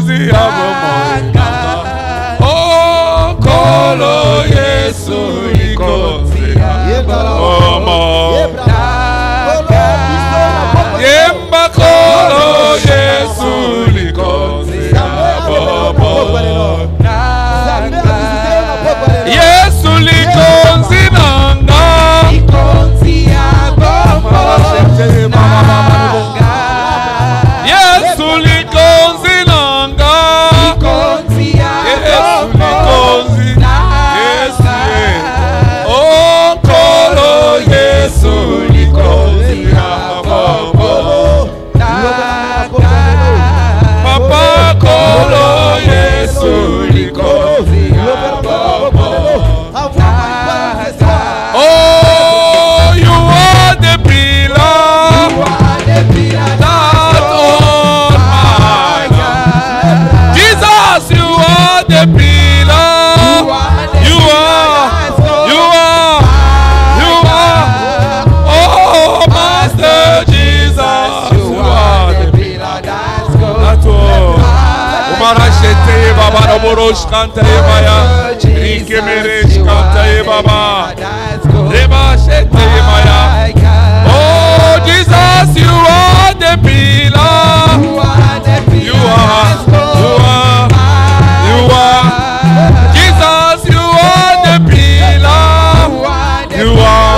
likonzi abomanga. Oh, kolo Yesu likonzi abomanga. Yemba kolo Yesu likonzi abomanga. Yesu likonzi nanga. Yesu likonzi nanga. Yesu likonzi. Yesu. Oh, kolo Yesu likonzi abomanga. Papa kolo Yesu likonzi abomanga. Oh, you are the pillar that on my God. Jesus, you are the pillar. You are. Oh, Master Jesus, you are the pillar that's on. Umarashete baba roborosh kanta maya. Rikemeresh kanta baba. Oh, Jesus, you are the pillar. You are. Jesus, you are the pillar. You are.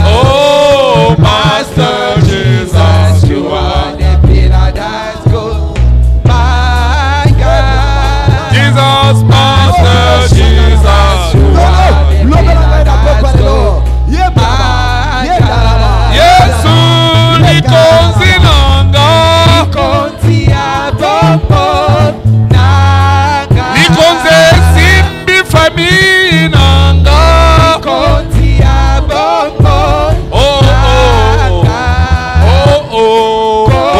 Oh, Master Jesus, you are the pillar that's good. My God. Jesus, Master Jesus, you are the pillar that's good. Yesu likonzi nanga. Likonzi simbi famille nanga.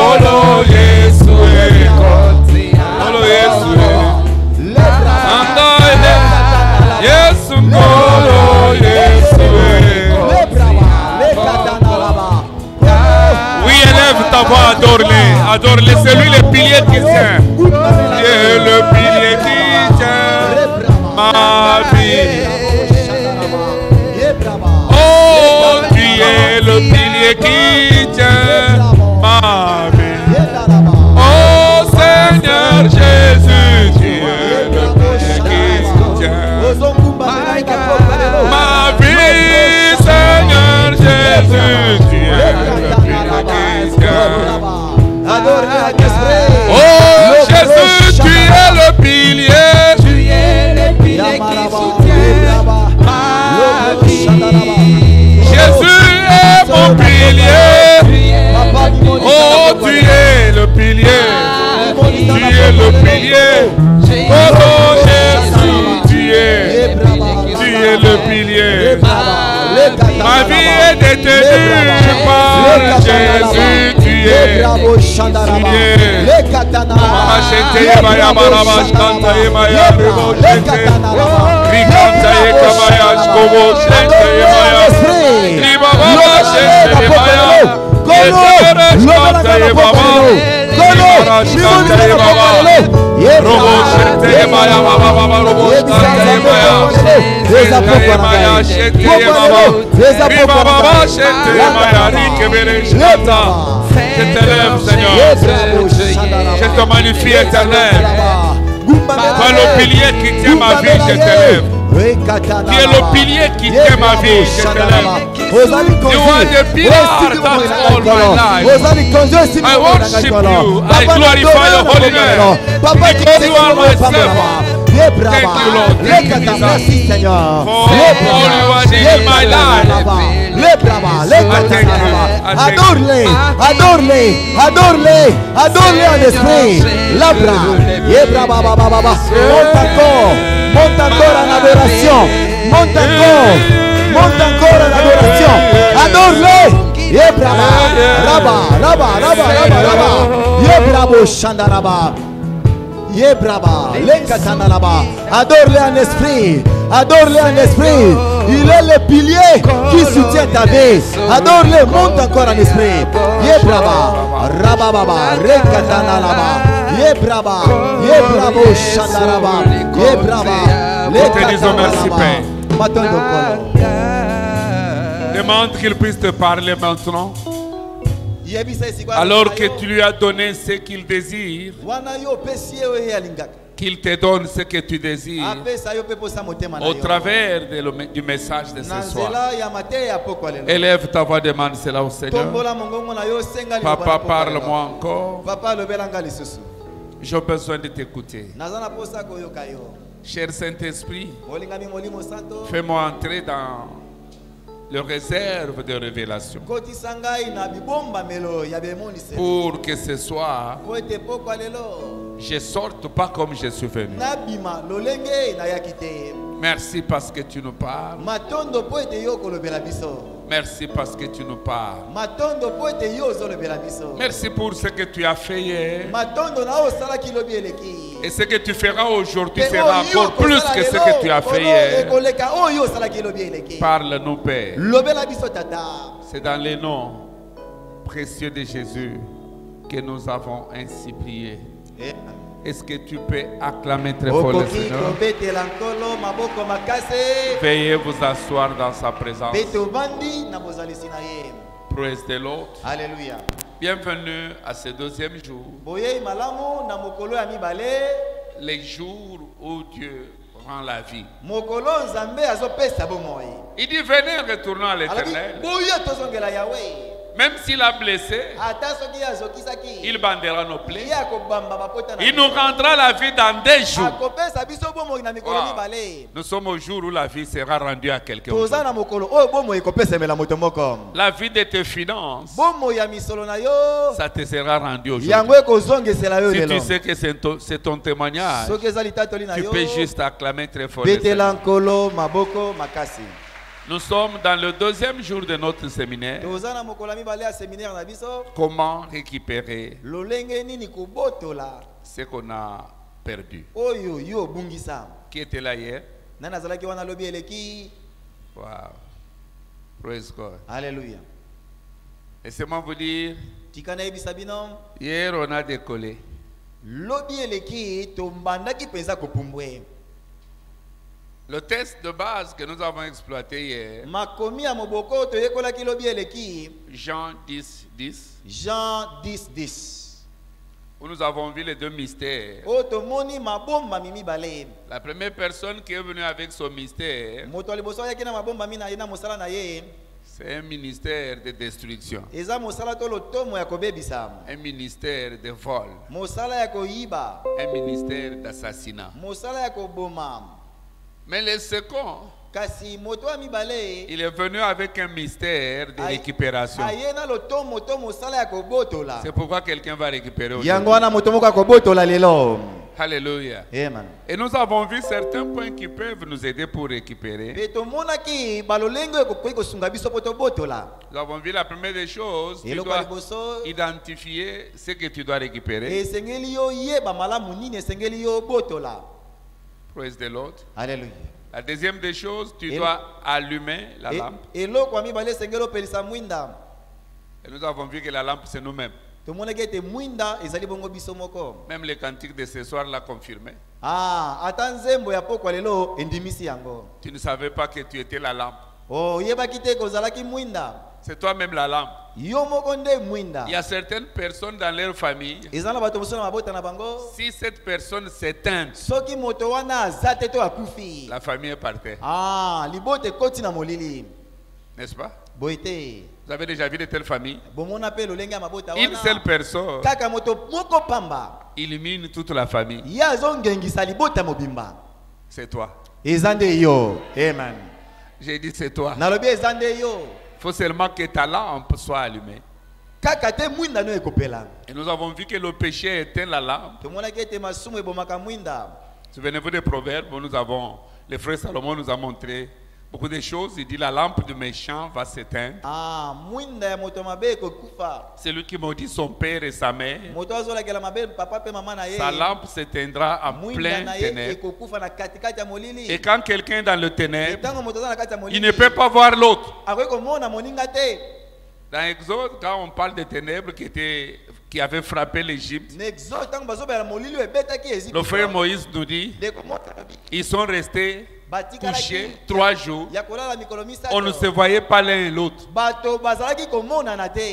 Kolo Yesu. Kolo Yesu. Nanga Yesu kolo Yesu. Oui, élève ta voix, adore-les. Adore-les, c'est lui le pilier qui tient. Dieu le pilier qui tient ma vie. Oh, tu es le pilier qui tient ma vie. Oh Seigneur Jésus, tu es le pilier qui tient ma vie. Seigneur Jésus, tu es le pilier qui tient. Oh Jésus, tu es le pilier. Tu es le pilier qui soutient ma vie. Jésus est mon pilier. Oh, tu es le pilier. Tu es le pilier. Oh Jésus, tu es le pilier. Ma vie est détenue par Jésus. Tu es. Je t'élève, Seigneur. Je te magnifie, éternel. Toi, le pilier qui tient ma vie, je t'élève. Tu es le pilier qui tient ma vie, je t'élève. You are the pillar that hold my life. I worship you. I glorify your holy name. Because you are my servant. Thank you, Lord. Thank you, Jesus. For all you are in my life. Adore-les, adore-les, adore-les, adore-les en esprit. Labra, monte encore en adoration, monte encore en adoration. Adore-les. Yebraba, raba, raba, raba, raba, raba. Yebrabo shandaraba. Yebraba, lekatanaraba. Adore-les en esprit, adore-les en esprit, Il est le pilier qui soutient ta vie. Adore-le, monte encore en esprit. Yebraba, Rabababa, Rekatana Laba, Yebraba, Yebrabo, Shandaraba, Yebraba, Nous te disons merci, Père. Matondo Kolo. Demande qu'il puisse te parler maintenant. Alors que tu lui as donné ce qu'il désire, qu'il te donne ce que tu désires au travers du message de ce soir. Élève ta voix, demande cela au Seigneur. Papa, parle-moi encore. J'ai besoin de t'écouter. Cher Saint-Esprit, fais-moi entrer dans le réserve de révélation pour que ce soir je sorte pas comme je suis venu. Merci parce que tu nous parles. Merci parce que tu nous parles. Merci pour ce que tu as fait hier. Et ce que tu feras aujourd'hui sera encore plus que ce que tu as fait hier. Parle-nous, Père. C'est dans le nom précieux de Jésus que nous avons ainsi prié. Est-ce que tu peux acclamer très fort le Seigneur? Veuillez vous asseoir dans sa présence. Praise the Lord. Alléluia. Bienvenue à ce deuxième jour. Les jours où Dieu rend la vie. Il dit venez, retournons à l'Éternel. Même s'il a blessé, il bandera nos plaies. Il nous rendra la vie dans 2 jours. Wow. Nous sommes au jour où la vie sera rendue à quelqu'un. La vie de tes finances, ça te sera rendu aujourd'hui. Si tu sais que c'est ton témoignage, tu peux juste acclamer très fort. Nous sommes dans le 2e jour de notre séminaire. Comment récupérer ce qu'on a perdu? Qui était là hier? Wow. Praise God. Alléluia. Laissez-moi vous dire, hier on a décollé. Le test de base que nous avons exploité hier, Jean 10, 10, Jean 10, 10, où nous avons vu les 2 mystères. La première personne qui est venue avec son mystère, c'est un ministère de destruction, un ministère de vol, un ministère d'assassinat. Mais le second, il est venu avec un mystère de récupération. C'est pourquoi quelqu'un va récupérer aujourd'hui. Alléluia. Amen. Et nous avons vu certains points qui peuvent nous aider pour récupérer. Nous avons vu la première des choses, tu dois identifier ce que tu dois récupérer. Praise the Lord. Alléluia. La deuxième des choses, tu dois allumer la lampe. Et nous avons vu que la lampe, c'est nous-mêmes. Même le cantique de ce soir l'a confirmé. Tu ne savais pas que tu étais la lampe. C'est toi-même la lampe. Il y a certaines personnes dans leur famille, si cette personne s'éteint, la famille est par terre. N'est-ce pas? Vous avez déjà vu de telles familles? Une seule personne illumine toute la famille. C'est toi. Amen. J'ai dit c'est toi. Il faut seulement que ta lampe soit allumée. Et nous avons vu que le péché éteint la lampe. Souvenez-vous des proverbes, nous avons, le frère Salomon nous a montré beaucoup de choses. Il dit la lampe du méchant va s'éteindre. C'est lui qui maudit son père et sa mère. Sa lampe s'éteindra en plein ténèbres. Et quand quelqu'un est dans le ténèbre, il ne peut pas voir l'autre. Dans Exode, quand on parle des ténèbres qui avaient frappé l'Égypte, le frère Moïse nous dit, ils sont restés couchés 3 jours. On ne se voyait pas l'un et l'autre.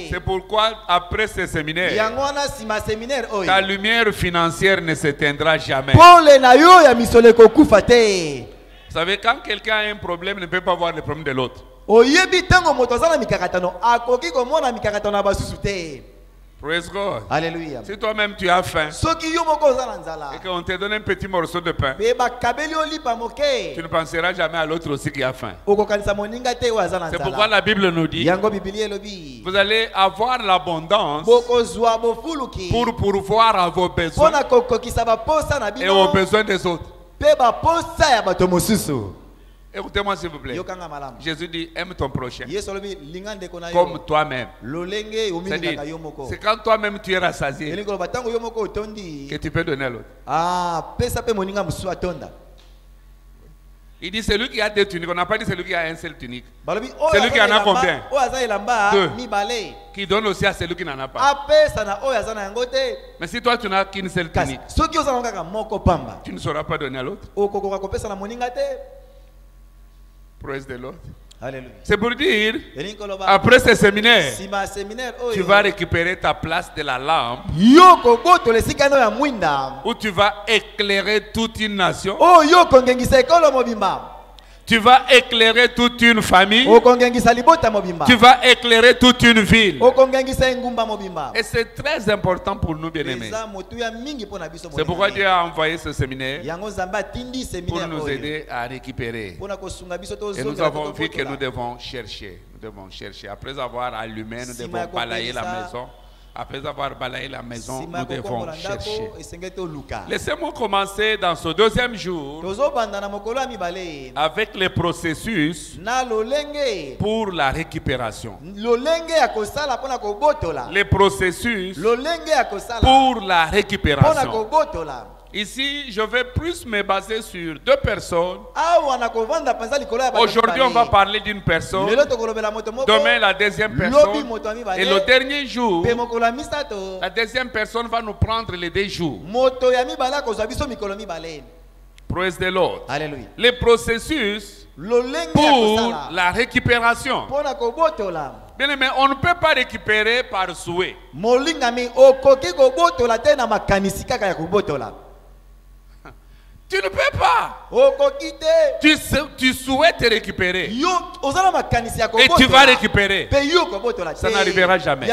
C'est pourquoi après ce séminaire, ta lumière financière ne s'éteindra jamais. Vous savez, quand quelqu'un a un problème, il ne peut pas voir le problème de l'autre. Praise God. Alléluia. Si toi-même tu as faim et qu'on te donne un petit morceau de pain, tu ne penseras jamais à l'autre aussi qui a faim. C'est pourquoi la Bible nous dit, vous allez avoir l'abondance pour pourvoir à vos besoins et aux besoins des autres. Écoutez-moi s'il vous plaît. Jésus dit, aime ton prochain comme toi-même. C'est quand toi-même tu es rassasié que tu peux donner à l'autre. Il dit celui qui a 2 tuniques. On n'a pas dit celui qui a un seul tunique. Celui qui en a combien? 2. Qui donne aussi à celui qui n'en a pas. Mais si toi tu n'as qu'une seule tunique, tu ne sauras pas donner à l'autre. Praise the Lord. C'est pour dire, après ce séminaire, tu vas récupérer ta place de la lampe où tu vas éclairer toute une nation. Tu vas éclairer toute une famille. Tu vas éclairer toute une ville. Et c'est très important pour nous, bien-aimés. C'est pourquoi Dieu a envoyé ce séminaire pour nous aider à récupérer. Et nous avons vu que nous devons chercher. Nous devons chercher. Après avoir allumé, nous devons balayer la maison. Après avoir balayé la maison, nous devons chercher. Laissez-moi commencer dans ce 2e jour avec les processus pour la récupération. Les processus pour la récupération. Ici, je vais plus me baser sur 2 personnes. Aujourd'hui, on va parler d'une personne. Demain, la 2e personne. Et le dernier jour, la 2e personne va nous prendre les 2 jours. Praise the Lord. Alléluia. Les processus pour la récupération. Bien aimé, on ne peut pas récupérer par souhait. Tu ne peux pas. Tu souhaites récupérer. Et tu vas récupérer. Ça n'arrivera jamais.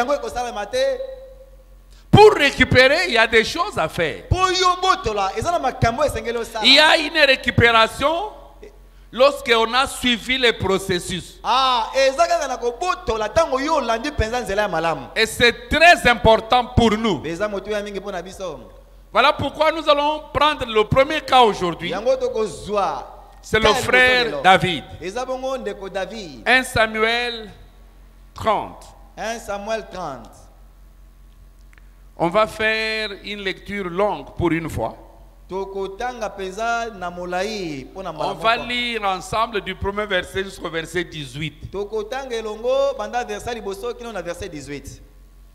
Pour récupérer, il y a des choses à faire. Il y a une récupération lorsqu'on a suivi les processus. Et c'est très important pour nous. Voilà pourquoi nous allons prendre le premier cas aujourd'hui. C'est le frère David. 1 Samuel 30. 1 Samuel 30. On va faire une lecture longue pour une fois. On va lire ensemble du premier verset jusqu'au verset 18.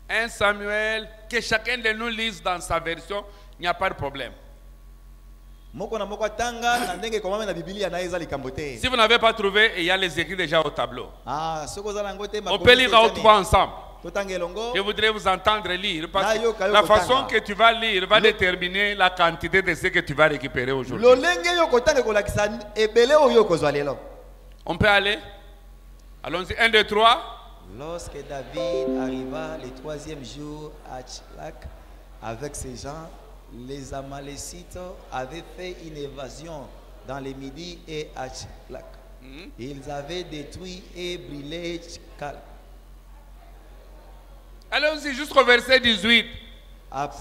1 Samuel, que chacun de nous lise dans sa version, il n'y a pas de problème. Si vous n'avez pas trouvé, il y a les écrits déjà au tableau. On peut lire à haute voix ensemble. Je voudrais vous entendre lire parce que la façon que tu vas lire va déterminer la quantité de ce que tu vas récupérer aujourd'hui. On peut aller? Allons-y. 1, 2, 3. Lorsque David arriva le 3e jour à Tchlak avec ses gens, les Amalécites avaient fait une évasion dans le midi et à Tchlak. Ils avaient détruit et brûlé Tchlak. Allons-y jusqu'au verset 18.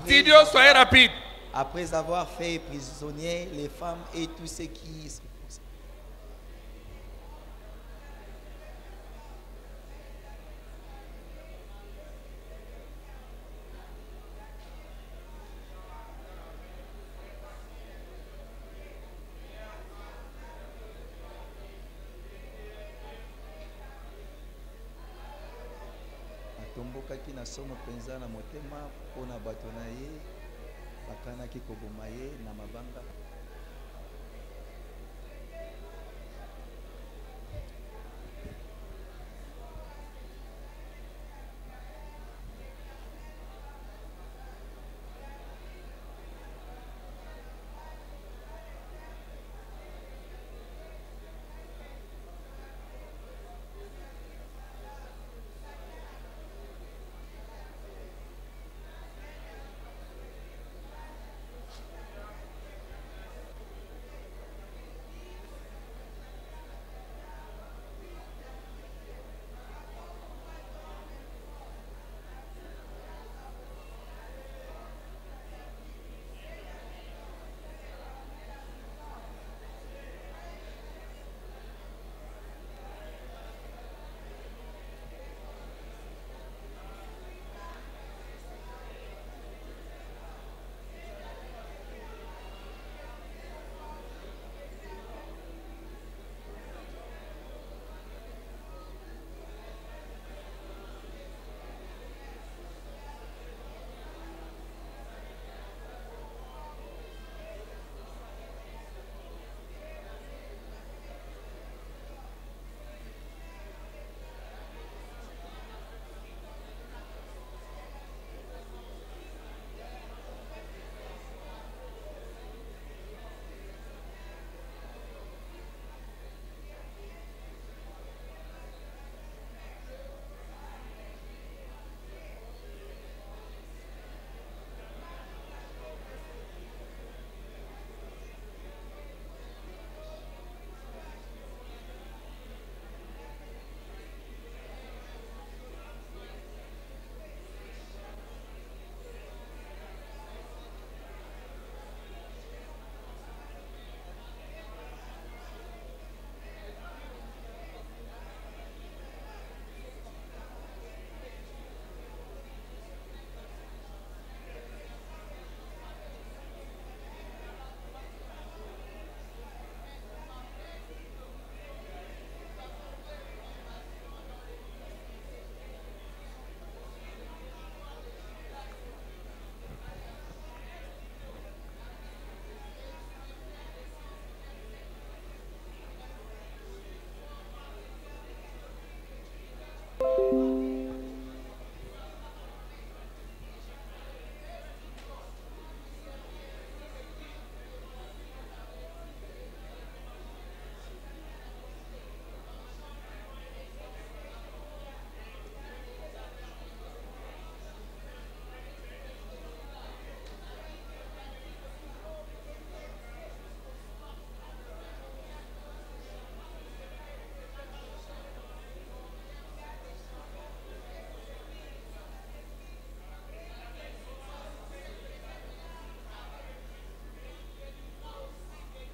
Studio, soyez rapide. Après avoir fait prisonniers les femmes et tous ceux qui na somo penza na motema pona bato na ye bakanaki koboma ye na mabanga.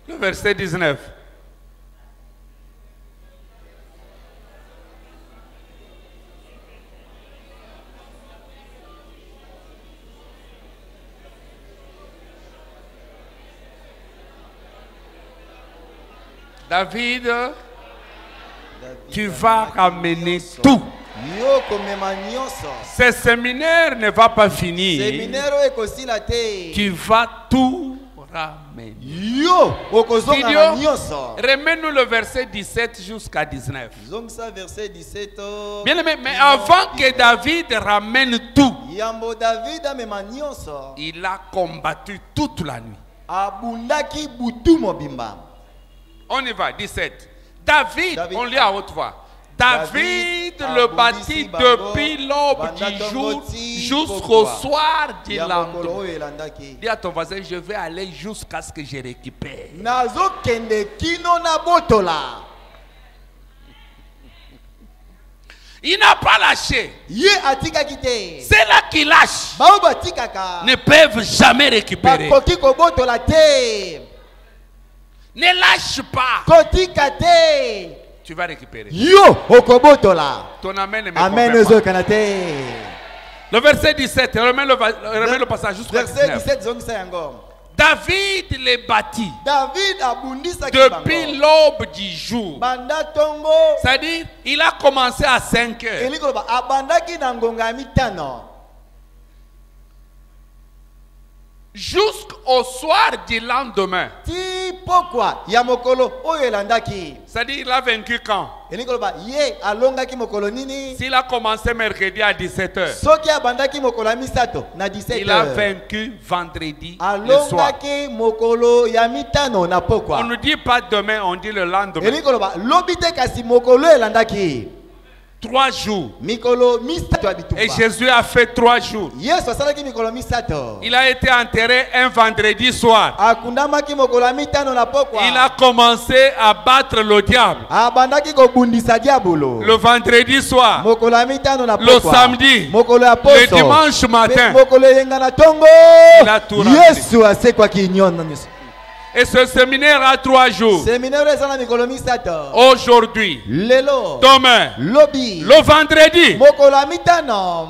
Le verset 19. David, tu vas ramener tout. Ce séminaire ne va pas finir. Tu vas tout ramener. Remets-nous le verset 17 jusqu'à 19. Bien aimé, mais avant que David ramène tout, il a combattu toute la nuit. On y va, 17. David, on lit à haute voix. David le bâtit depuis l'aube du jour jusqu'au soir du lendemain. Dis à ton voisin, je vais aller jusqu'à ce que je récupère. Il n'a pas lâché. Ceux-là qui lâchent ne peuvent jamais récupérer. Ne lâche pas. Tu vas récupérer. Ton amen ne me comprend pas. Le verset 17, remets le passage jusqu'au 19. David les bâtit David abundisa depuis l'aube du jour. Banda tongo. C'est-à-dire, il a commencé à 5 heures. Elikoloba abandaki na ngonga mitano. Jusqu'au soir du lendemain. Ti pokwa ya mokolo oyo elandaki. C'est-à-dire, il a vaincu quand? Elikoloba ye alongaki mokolo nini? S'il a commencé mercredi à 17h, Soki abandaki mokolo ya misato na 17h. il a vaincu vendredi le soir. Alongaki mokolo ya mitano na pokwa. On ne dit pas demain, on dit le lendemain. Elikoloba lobite kasi mokolo elandaki. 3 jours. Mikolo misato abitumba. Et Jésus a fait 3 jours. Yesu asalaki mikolo misato. Il a été enterré un vendredi soir. Akundamaki mokolo ya mitano na pokwa. Il a commencé à battre le diable. Abandaki kobundisa diabolo. Le vendredi soir. Mokolo ya mitano na Le pokwa. samedi. Mokolo ya poso. Le dimanche matin. Mokolo yenga na tongo. Il a tout rempli. Yesu asekwaki nyonso. Et ce séminaire a 3 jours. Séminaire ezana mikolo misato. Aujourd'hui. Lelo. Demain. Lobi. Le vendredi. Mokolo ya mitano.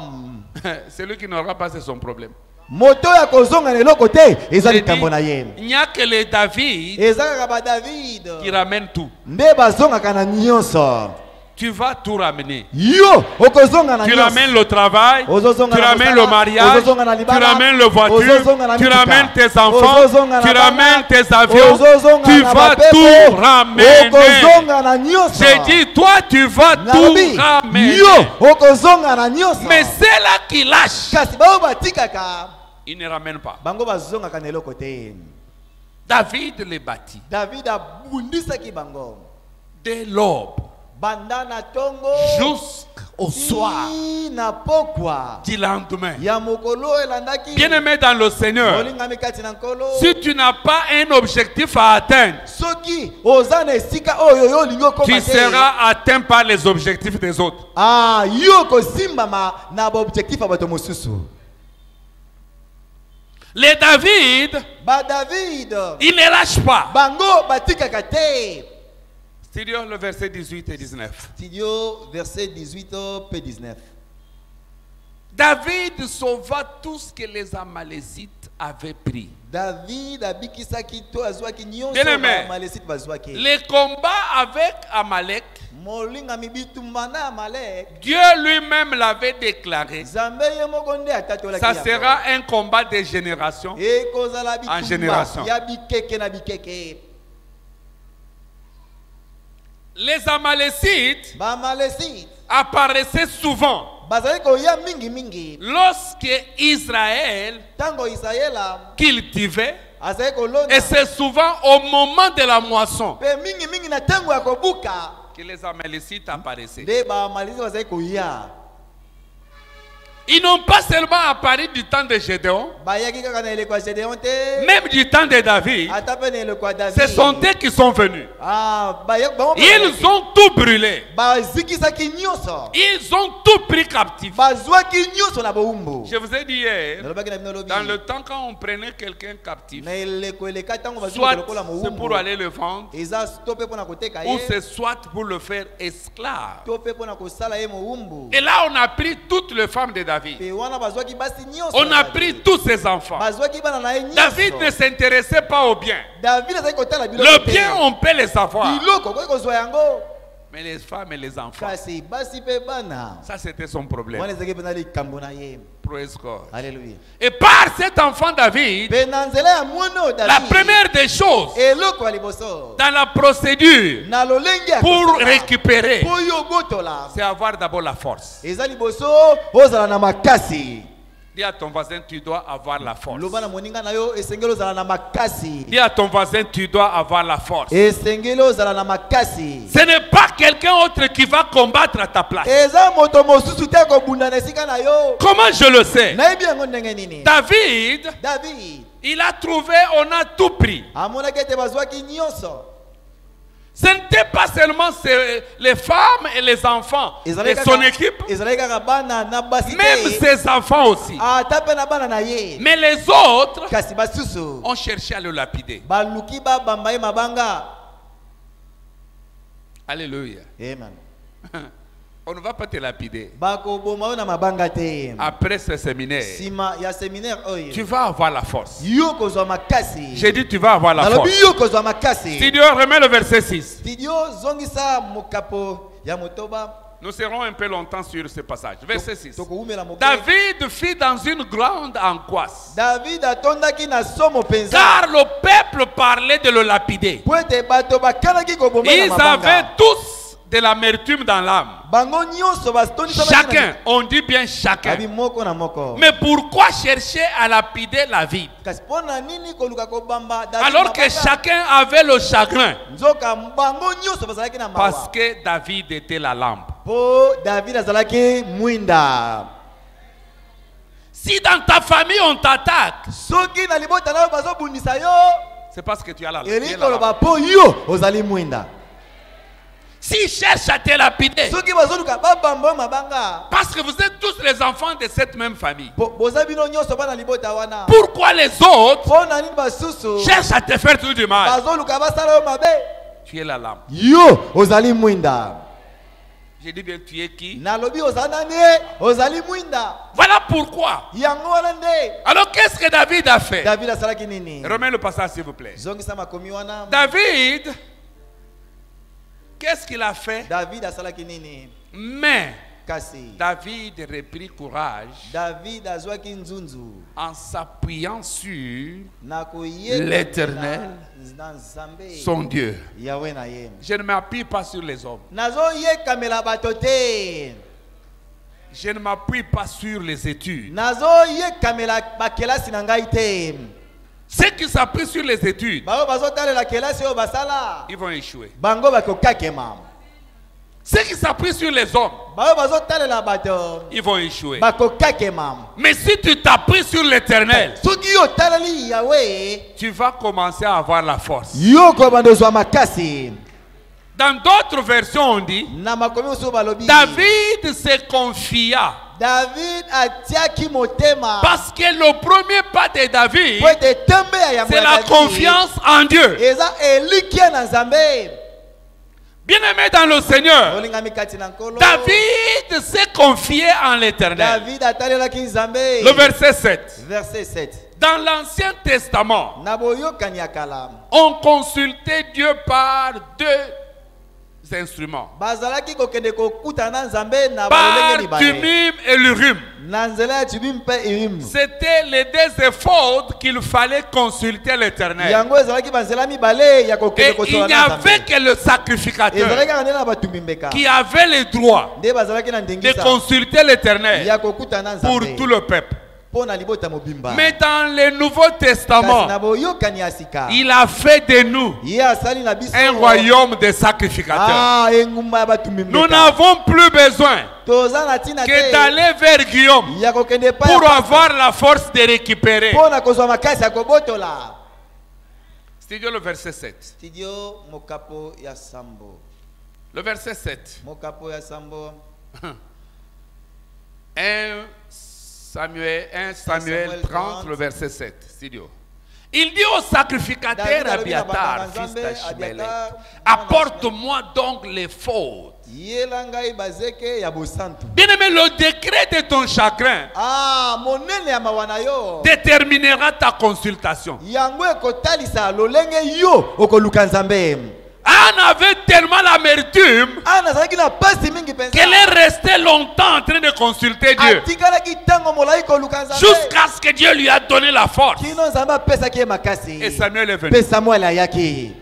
Celui qui n'aura pas, c'est son problème. Moto ya kozonga na eloko te eza likambo na ye. Il n'y a que les David Ezaka ba David. qui ramènent tout. Nde bazongaka na nyonso. Tu vas tout ramener. Yo okozonga na Tu nyonso. ramènes le travail, Ozozonga tu na ramènes mosala, le mariage, ozozonga na tu libala, ramènes le voiture, ozozonga na tu mituka, ramènes tes enfants, ozozonga na tu bana, ramènes tes avions, ozozonga tu na vas bapepo, tout ramener. okozonga na nyonso. J'ai dit, toi, tu vas tout Nalobi, ramener. yo okozonga na nyonso. Mais c'est là qui lâche. Kasi bao batikaka Il ne ramène pas. bango bazongaka na eloko te. David les bâtit David abundisaki bango. dès l'aube Banda na tongo jusqu'au soir na pokwa du lendemain. ya mokolo elandaki. Bien-aimé dans le Seigneur, Olingami kati na nkolo. si tu n'as pas un objectif à atteindre, Soki ozana esika oyo yo lingo tu koma te. seras atteint par les objectifs des autres. Ah, yo kosimbama na ba objectif ya bato mosusu. Les David, Ba David, ils ne lâchent pas. bango batikaka te. Studio le verset 18 et 19. Studio verset 18 p 19. David sauva tout ce que les Amalécites avaient pris. David abikisaki to azwaki nyonso Bien-aimé, ba Malekite bazwaki. les combats avec Amalek, Molinga mibitumba na Amalek. Dieu lui-même l'avait déclaré. Zambe ye moko nde atatolaki. Ça sera un combat de génération ekozala bitumba en génération. ya bikeke na bikeke. Les Amalécites Ba Malekite apparaissaient souvent bazali koya mingi mingi. lorsque Israël Tango Israela cultivait, azali kolona. et c'est souvent au moment de la moisson Pe mingi mingi na tango ya kobuka. que les Amalécites apparaissaient. Nde ba Malekite bazali koya. Ils n'ont pas seulement apparu du temps de Gédéon, Bayaki kaka na eleko ya Gédéon te. même du temps de David. Ata pe na eleko ya David. Ce sont eux qui sont venus. Ah, bango Ils ont tout brûlé. bazikisaki nyonso. Ils ont tout pris captif. Bazwaki nyonso na boumbu. Je vous ai dit hier, Nalobaki na bino lobi. dans le temps quand on prenait quelqu'un captif, Na eleko eleka tango bazwaki soit lokola c'est pour moumbu. aller le vendre, Eza stope pona koteka ou ye. c'est soit pour le faire esclave. Tope pona kosala ye moumbu. Et là, on a pris toutes les femmes de David. Pe wana bazwaki basi nyonso. On a pris tous ses enfants. bazwaki bana na ye nyonso. David ne s'intéressait pas au bien. David azali kotala biloko Le te. bien, on peut les avoir. Biloko koki kozwa yango. Mais les femmes et les enfants, Kasi basi pe bana. ça c'était son problème. Wana ezaki pena likambo na ye. Praise God. Alléluia. Et par cet enfant David, Pe na nzela ya mwana oyo David. la première des choses, eloko ya liboso. dans la procédure, Na lolenge ya pour kosala. récupérer, Po yo botola. c'est avoir d'abord la force. Eza liboso ozala na makasi. Dis à ton voisin, tu dois avoir la force. Loba na moninga na yo esengeli ozala na makasi. Dis à ton voisin, tu dois avoir la force. Esengeli ozala na makasi. Ce n'est pas quelqu'un autre qui va combattre à ta place. Eza moto mosusu te kobunda na esika na yo. Comment je le sais? Nayebi yango ndenge nini. David, David il a trouvé, on a tout pris. amonaki ete bazwaki nyonso. Ce n'était pas seulement les femmes et les enfants de son équipe, ezalaki kaka bana na basi même te. ses enfants aussi. Ata pe na bana na ye. Mais les autres Kasi basusu ont cherché à le lapider. baluki babamba ye mabanga. Alléluia. Amen. On ne va pas te lapider. bakoboma na mabanga te. Après ce séminaire, Sima ya séminaire oyo. tu vas avoir la force. Yo kozwa makasi. J'ai dit tu vas avoir la Nalobi force. yo kozwa makasi. Studio, remets le verset 6. Studio zongisa mokapo ya motoba. Nous serons un peu longtemps sur ce passage. Verset 6. Tokoumela moke. David fit dans une grande angoisse, David atondaki na somo penza. car le peuple parlait de le lapider. Po ete bato bakanaki koboma na Ils mabanga. avaient tous de l'amertume dans l'âme. Bango nyonso bastoni Chacun, on dit bien chacun. abi moko na moko. Mais pourquoi chercher à lapider la vie Kasi pona nini koluka kobamba David alors que mabanga? chacun avait le chagrin? Nzoka bango nyonso bazalaki na mawa. Parce que David était la lampe. Po David azalaki mwinda. Si dans ta famille on t'attaque, Soki na libota na yo bazobundisa yo, c'est parce que tu as la lampe. eli koloba po yo ozali mwinda. S'ils cherchent à te lapider, Soki bazoluka babamba mabanga. parce que vous êtes tous les enfants de cette même famille. Boza bino nyonso bana libota wana. Pourquoi les autres Pona nini basusu cherchent à te faire tout du mal? bazoluka basala yo mabe? Tu es la lampe. Yo ozali mwinda. J'ai dit bien, tu es qui? Nalobi ozana ne ozali mwinda. Voilà pourquoi. Yango wana nde. Alors qu'est-ce que David a fait? David asalaki nini? Remets le passage s'il vous plaît. Zongisa makomi wana. David, qu'est-ce qu'il a fait? David asalaki nini? Mais Kasi David reprit courage David azwaki nzunzu en s'appuyant sur na koyeba l'Éternel, na Nzambe son Dieu. Yahweh na ye. Je ne m'appuie pas sur les hommes. Nazo yekamela bato te. Je ne m'appuie pas sur les études. Nazo yekamela bakelasi na ngai te. Ceux qui s'appuient sur les études, Bao bazotalela kelasi oyo basala ils vont échouer. bango bakokakema. Ceux qui s'appuient sur les hommes, Bao bazotalela bato ils vont échouer. bakokakema. Mais si tu t'appuies sur l'Éternel, Soki yo taleli Yahweh tu vas commencer à avoir la force. yo ko bandozwa makasi. Dans d'autres versions, on dit, Na makomi oso balobi David se confia. David atiaki motema. Parce que le premier pas de David, Po ete tembe ya yango c'est ya la David. confiance en Dieu. Eza elikia na Nzambe. Bien-aimé dans le Seigneur, Olingami kati na nkolo. David s'est confié en l'Éternel. David atalelaki Nzambe. Le verset 7. Verset 7. Dans l'Ancien Testament, Na boyokani ya kala. on consultait Dieu par deux instruments. Bazalaki kokende kokuta na Nzambe na Par balolenge libale. Tumim et l'Urim. Na nzela ya Tumim pe Urim. C'était les deux efforts qu'il fallait consulter l'Éternel. Yango ezalaki banzela mibale ya kokende Et il kosola n'y na avait Nzambe. que le sacrificateur Ezalaki kaka nde na batumimbeka. qui avait le droit Nde bazalaki na de ndengisa consulter l'Éternel ya kokuta na pour Nzambe. tout le peuple. Pona libota mobimba. Mais dans le Nouveau Kasi Testament, na boyokani ya sika. il a fait de nous Ye asali na biso. un royaume de sacrificateurs. Ah, engumba ya batumimbeka. Nous n'avons plus besoin Toza na tina que te. d'aller vers Guillaume Ya kokende pa pour avoir la force de récupérer. pona kozwa makasi ya kobotola. Studio le verset 7. Studio mokapo ya sambo. Le verset 7. Mokapo ya sambo. 1 Samuel 30, le verset 7. Studio. Il dit au sacrificateur David Abiatar, alobaki na fils Banganga d'Achimélec, Abiatar, apporte-moi donc les fautes. Yela ngai bazeke ya bosantu. Bien-aimé, le décret de ton chagrin Ah, monene ya mawana yo. déterminera ta consultation. Yango ekotalisa lolenge yo okoluka Nzambe. Anne avait tellement l'amertume Ana zalaki na pasi mingi penza. qu'elle est restée longtemps en train de consulter Dieu. Atikalaki tango molai koluka Nzambe. Jusqu'à ce que Dieu lui a donné la force. Kino Nzambe apesaki ye makasi. Et Samuel est venu. Pe Samuel ayaki.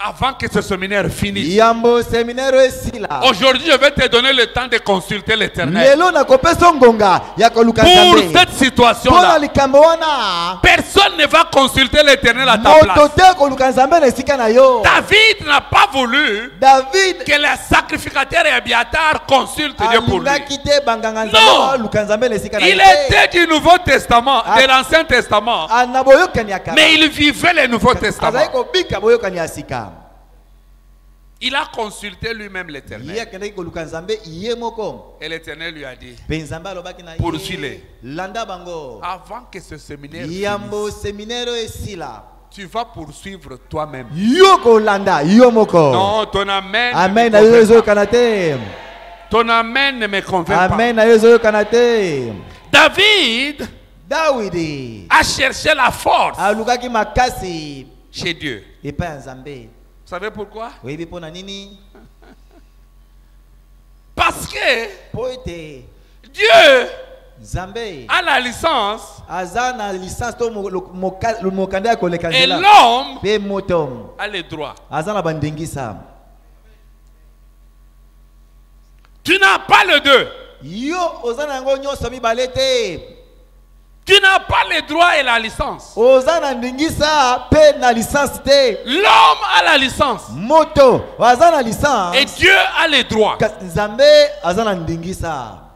Avant que ce séminaire finisse. Yambo seminaire esila. Aujourd'hui, je vais te donner le temps de consulter l'Éternel. Lelo na kopesa ngonga ya koluka Pour Nzambe. cette situation-là, Pona likambo wana. personne ne va consulter l'Éternel à ta Moto place. te koluka Nzambe na esika na yo. David n'a pas voulu David que les sacrificateurs et Abiatar consultent Dieu pour lui. alingaki te banganga Non. Nzambe luka Nzambe na esika na Il ye. était du Nouveau Testament, de l'Ancien Testament, Ana boyokani ya kala. mais il vivait le Nouveau Testament. Azali kobika boyokani ya sika. Il a consulté lui-même Ye l'Éternel. akendaki koluka Nzambe ye moko. Et l'Éternel lui a dit, Pe Nzambe alobaki na ye. Poursuis-les. Landa bango. avant que ce séminaire Yambo finisse, seminaire esila. tu vas poursuivre toi-même. Yo kolanda yo moko. Non, ton amen. Amen. ne confirme Ayo pas. kanate. Ton amen ne me convainc Amen na yezo kanate. David Dawidi a cherché la force alukaki makasi chez Dieu. et pas Nzambe. Vous savez pourquoi? Oui, bipo na nini? Parce que Poete Dieu Nzambe a la licence azana licence to mokanda ko et lekanzela. l'homme Pe motom a le droit. azana bandengisa. Tu n'as pas le deux. Yo ozana ngo nyoso mibalete. Tu n'as pas le droit et la licence. Ozana ndingisa pe na licence te. L'homme a la licence Moto azana licence. et Dieu a le droit. Nzambe azana ndingisa.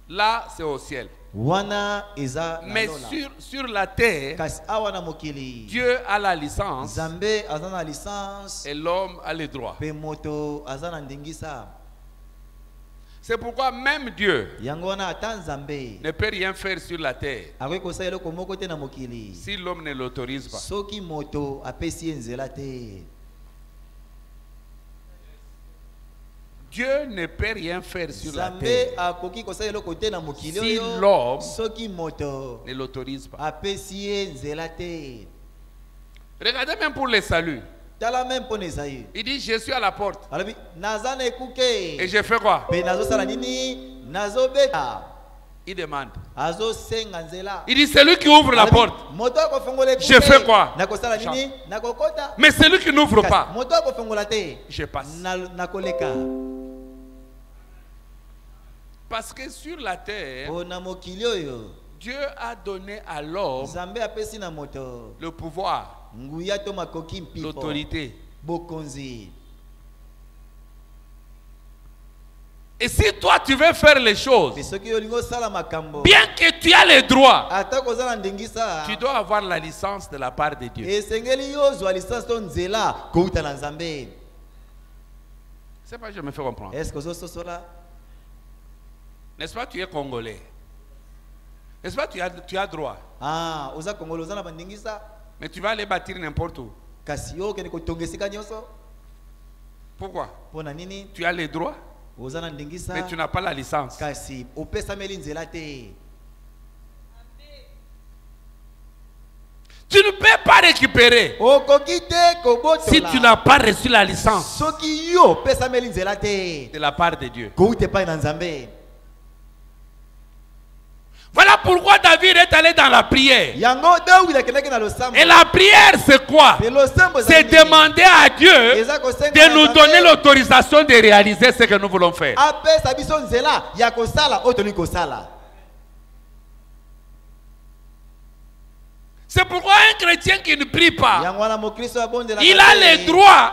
Là, c'est au ciel. Wana eza Mais sur la terre, kasi awana mokili. Dieu a la licence Nzambe azana licence. et l'homme a le droit. Pe moto azana ndingisa. C'est pourquoi même Dieu Yango wana ata Nzambe ne peut rien faire sur la terre akoki kosala eloko moko te na mokili. si l'homme ne l'autorise pas. Soki moto apesi ye nzela te. Dieu ne peut rien faire sur la Nzambe terre akoki kosala eloko te na mokili si oyo l'homme soki moto ne l'autorise pas. apesi ye nzela te. Regardez même pour les saluts. Tala même pona Esaïe. Il dit, je suis à la porte. Alobi naza na ekuke. Et je fais quoi? Pe nazosala nini? Nazobeta. Il demande. Azosenga nzela. Il dit, c'est lui qui ouvre la porte. Moto akofongola ekuke. Je fais quoi? Nakosala nini? Nakokota. Mais celui qui n'ouvre pas, Moto akofongola te. je passe. Nakoleka. Parce que sur la terre, Pona mokili oyo. Dieu a donné à l'homme Nzambe apesi na moto. le pouvoir, Nguya to makoki mpipo. l'autorité. Bokonzi. Et si toi tu veux faire les choses, Soki olingo sala makambo. bien que tu as les droits, Ata kozala ndengisa. tu dois avoir la licence de la part de Dieu. Esengeli yo zwa licence to nzela kouta na Nzambe. C'est pas, je me fais comprendre. Est-ce que ozososola? N'est-ce pas, tu es congolais? N'est-ce pas, tu as droit? Ah, oza kongolo oza na bandingisa. Mais tu vas aller bâtir n'importe où. Kasi yo kene kotongesika nyonso. Pourquoi? Pona nini? Tu as les droits, Oza na ndingisa. mais tu n'as pas la licence. Kasi opesameli nzela te. Tu ne peux pas récupérer Okoki te kobotola. si tu n'as pas reçu la licence Soki yo pesameli nzela te. de la part de Dieu. Koute pa na Nzambe. Voilà pourquoi David est allé dans la prière. Yango David akenaki na losambo. Et la prière, c'est quoi? Pe losambo C'est demander à Dieu de nous donner l'autorisation de réaliser ce que nous voulons faire. apesa biso nzela ya kosala oyo tolingi kosala. C'est pourquoi un chrétien qui ne prie pas, Yango wana mokristo abondela. il a le droit